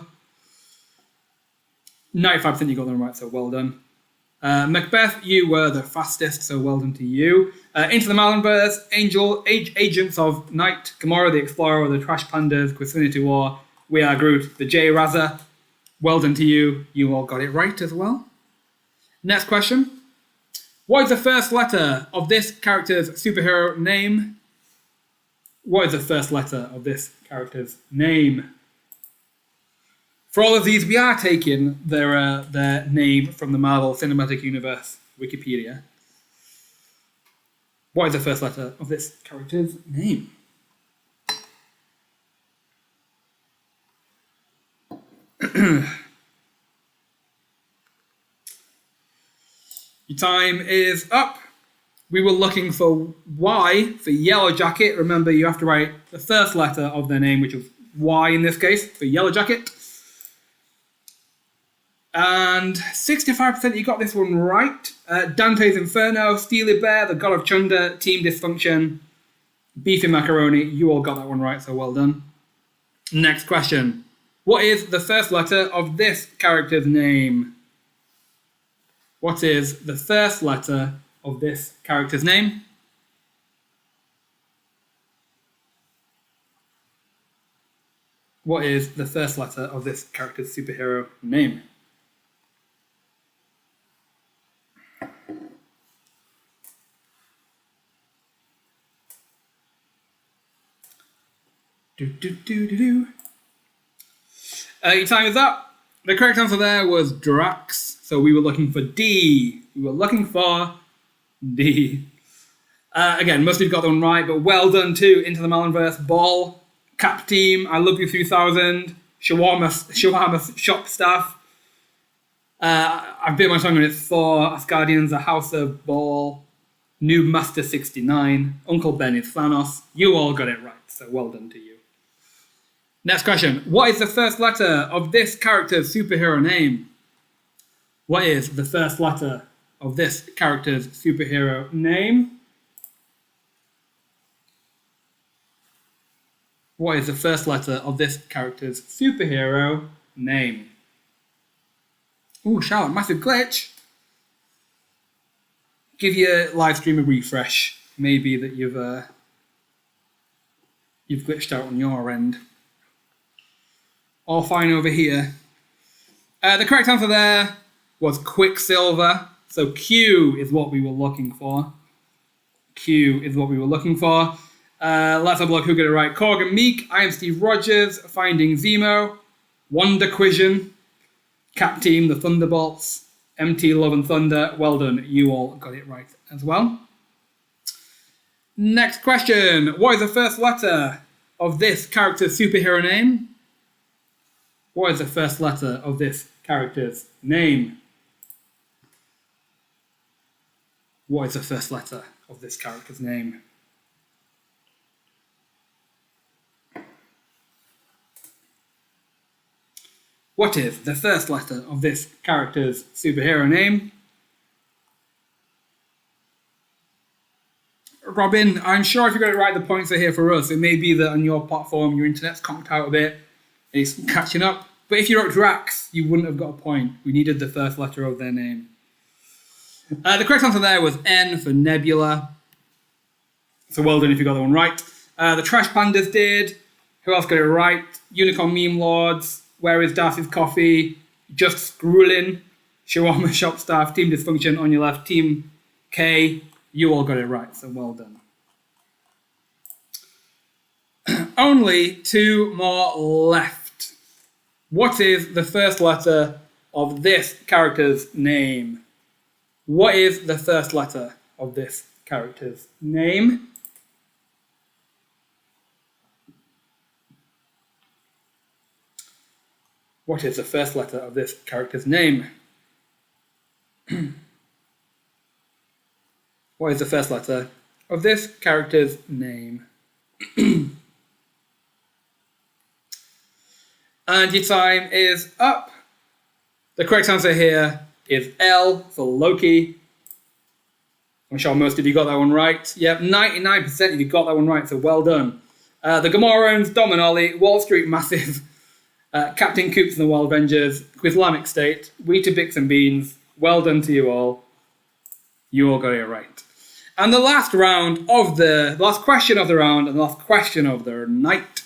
95% you got them right, so well done. Macbeth, you were the fastest, so well done to you. Into the Malonverse, Agents of Night, Gamora the Explorer, the Trash Pandas, Quizfinity War, We Are Groot, the J Razza. Well done to you. You all got it right as well. Next question. What is the first letter of this character's superhero name? What is the first letter of this character's name? For all of these, we are taking their name from the Marvel Cinematic Universe Wikipedia. What is the first letter of this character's name? Your time is up. We were looking for Y for Yellow Jacket. Remember, you have to write the first letter of their name, which was Y in this case, for Yellow Jacket. And 65% you got this one right. Dante's Inferno, Steely Bear, the God of Chunder, Team Dysfunction, Beefy Macaroni. You all got that one right, so well done. Next question. What is the first letter of this character's name? What is the first letter of this character's name? What is the first letter of this character's superhero name? Your time is up. The correct answer there was Drax. So we were looking for D. We were looking for D. Again, most of you got them right, but well done too. Into the Malonverse, Ball, Cap Team, I Love You 3000, Shawarma Shop Staff. I've bit my tongue on it. Thor, Asgardians, The House of Ball, Noob Master 69, Uncle Ben is Thanos. You all got it right, so well done to you. Next question. What is the first letter of this character's superhero name? What is the first letter of this character's superhero name? What is the first letter of this character's superhero name? Ooh, Charlotte, massive glitch. Give your live stream a refresh. Maybe that you've glitched out on your end. All fine over here. The correct answer there was Quicksilver. So Q is what we were looking for. Q is what we were looking for. Let's have a look who got it right. Korg and Meek, I am Steve Rogers, Finding Zemo, Wonder Quision, Cap Team, the Thunderbolts, MT Love and Thunder. Well done, you all got it right as well. Next question. What is the first letter of this character's superhero name? What is the first letter of this character's name? What is the first letter of this character's name? What is the first letter of this character's superhero name? Robin, I'm sure if you got it right, the points are here for us. It may be that on your platform, your internet's conked out a bit, and it's catching up. But if you wrote Drax, you wouldn't have got a point. We needed the first letter of their name. The correct answer there was N for Nebula. So well done if you got that one right. The Trash Pandas did. Who else got it right? Unicorn Meme Lords. Where is Darcy's Coffee? Just Screwlin. Shawarma Shop Staff. Team Dysfunction on your left. Team K. You all got it right, so well done. Only two more left. What is the first letter of this character's name? What is the first letter of this character's name? What is the first letter of this character's name? What is the first letter of this character's name? And your time is up. The correct answer here is L for Loki. I'm sure most of you got that one right. Yep, 99% of you got that one right, so well done. The Gamorreans, Dom and Ollie, Wall Street Massive, Captain Coops and the Wild Avengers, Quizlamic State, Weetabix and Beans. Well done to you all. You all got it right. And the last question of the round and the last question of the night.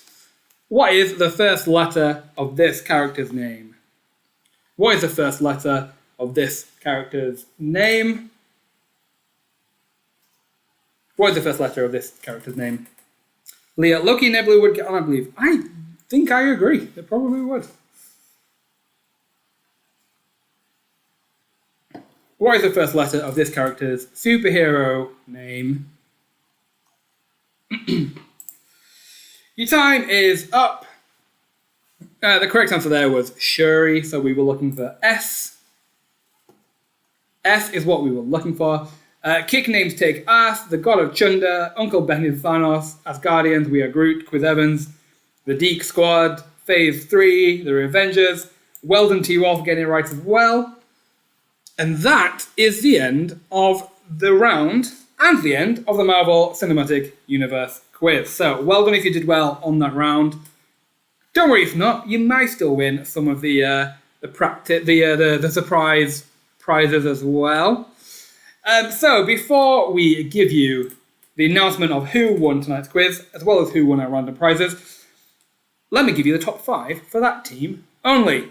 What is the first letter of this character's name? What is the first letter of this character's name? What is the first letter of this character's name? Leah, Loki and Nebula would get on, I believe. I think I agree. They probably would. What is the first letter of this character's superhero name? Your time is up. The correct answer there was Shuri, so we were looking for S. S is what we were looking for. Kick names take ass, the God of Chunder, Uncle Ben is Thanos, Asgardians, we are Groot, Quiz Evans, the Deke Squad, Phase 3, the Avengers. Well done to you all for getting it right as well. And that is the end of the round and the end of the Marvel Cinematic Universe quiz. So, well done if you did well on that round. Don't worry if not, you might still win some of the surprise prizes as well. So, before we give you the announcement of who won tonight's quiz, as well as who won our random prizes, let me give you the top 5 for that team only.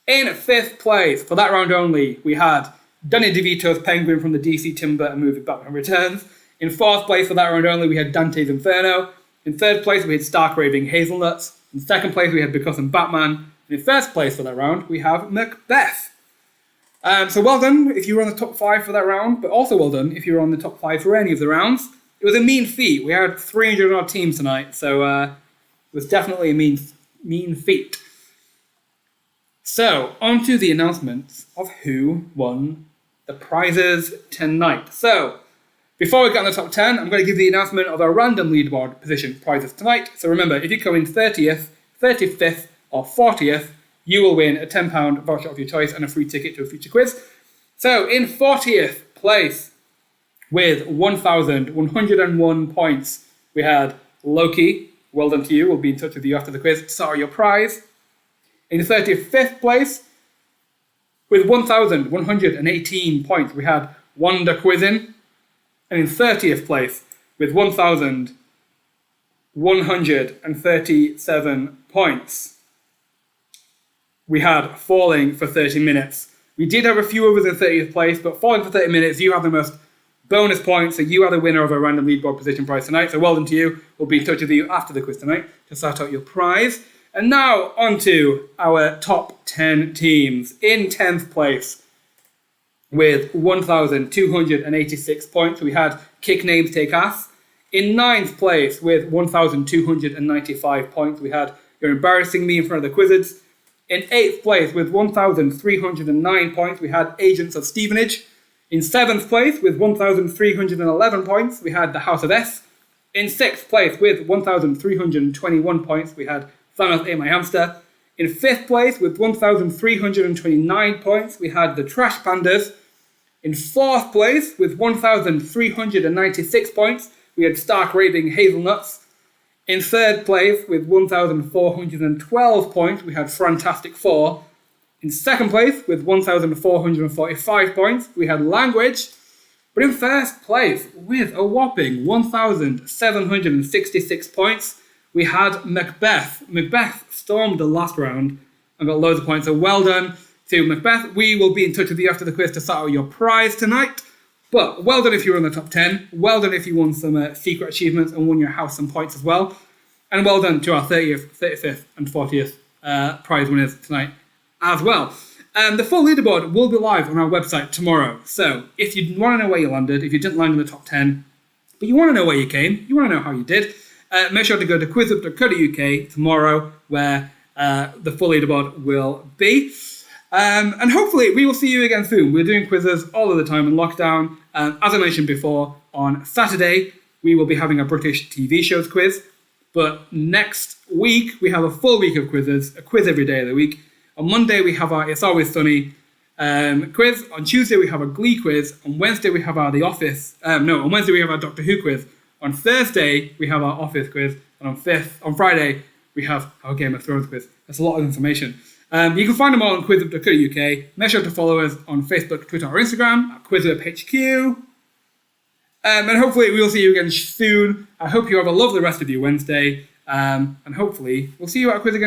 In 5th place, for that round only, we had Danny DeVito's Penguin from the DC Tim Burton movie Batman Returns. In 4th place, for that round only, we had Dante's Inferno. In 3rd place, we had Stark Raving Hazelnuts. In 2nd place, we had Because I'm Batman. And in 1st place for that round, we have Macbeth. So well done if you were on the top 5 for that round, but also well done if you were on the top 5 for any of the rounds. It was a mean feat. We had 300 on our team tonight, so it was definitely a mean feat. So, on to the announcements of who won the prizes tonight. So, before we get on the top 10, I'm going to give the announcement of our random leaderboard position prizes tonight. So remember, if you come in 30th, 35th, or 40th, you will win a £10 voucher of your choice and a free ticket to a future quiz. So, in 40th place, with 1,101 points, we had Loki. Well done to you. We'll be in touch with you after the quiz to sort your prize. In 35th place, with 1,118 points, we had Wonder Quizzing. And in 30th place, with 1,137 points, we had Falling for 30 Minutes. We did have a few others in 30th place, but Falling for 30 Minutes, you have the most bonus points, so you are the winner of a random leaderboard position prize tonight. So well done to you. We'll be in touch with you after the quiz tonight to start out your prize. And now on to our top 10 teams. In 10th place with 1,286 points, we had Kick Names Take Ass. In 9th place with 1,295 points, we had You're Embarrassing Me in Front of the Quizzes. In 8th place with 1,309 points, we had Agents of Stevenage. In 7th place with 1,311 points, we had The House of S. In 6th place with 1,321 points, we had Thanos Ate My Hamster. In 5th place with 1,329 points, we had The Trash Pandas. In 4th place with 1,396 points, we had Stark Raving Hazelnuts. In 3rd place with 1,412 points, we had Fantastic Four. In 2nd place with 1,445 points, we had Language. But in 1st place with a whopping 1,766 points, we had Macbeth. Macbeth stormed the last round and got loads of points, so well done to Macbeth. We will be in touch with you after the quiz to start out your prize tonight. But well done if you were in the top 10. Well done if you won some secret achievements and won your house some points as well. And well done to our 30th, 35th and 40th prize winners tonight as well. The full leaderboard will be live on our website tomorrow. So if you want to know where you landed, if you didn't land in the top 10, but you want to know where you came, you want to know how you did, make sure to go to QuizWhip.co.uk tomorrow where the full leaderboard will be. And hopefully we will see you again soon. We're doing quizzes all of the time in lockdown. As I mentioned before, on Saturday, we will be having a British TV shows quiz. But next week, we have a full week of quizzes, a quiz every day of the week. On Monday, we have our It's Always Sunny quiz. On Tuesday, we have a Glee quiz. On Wednesday, we have our The Office. On Wednesday, we have our Doctor Who quiz. On Thursday, we have our Office quiz. And on Friday, we have our Game of Thrones quiz. That's a lot of information. You can find them all on QuizWhip.co.uk. Make sure to follow us on Facebook, Twitter, or Instagram at QuizWhipHQ. And hopefully we will see you again soon. I hope you have a lovely rest of your Wednesday. And hopefully we'll see you at a quiz again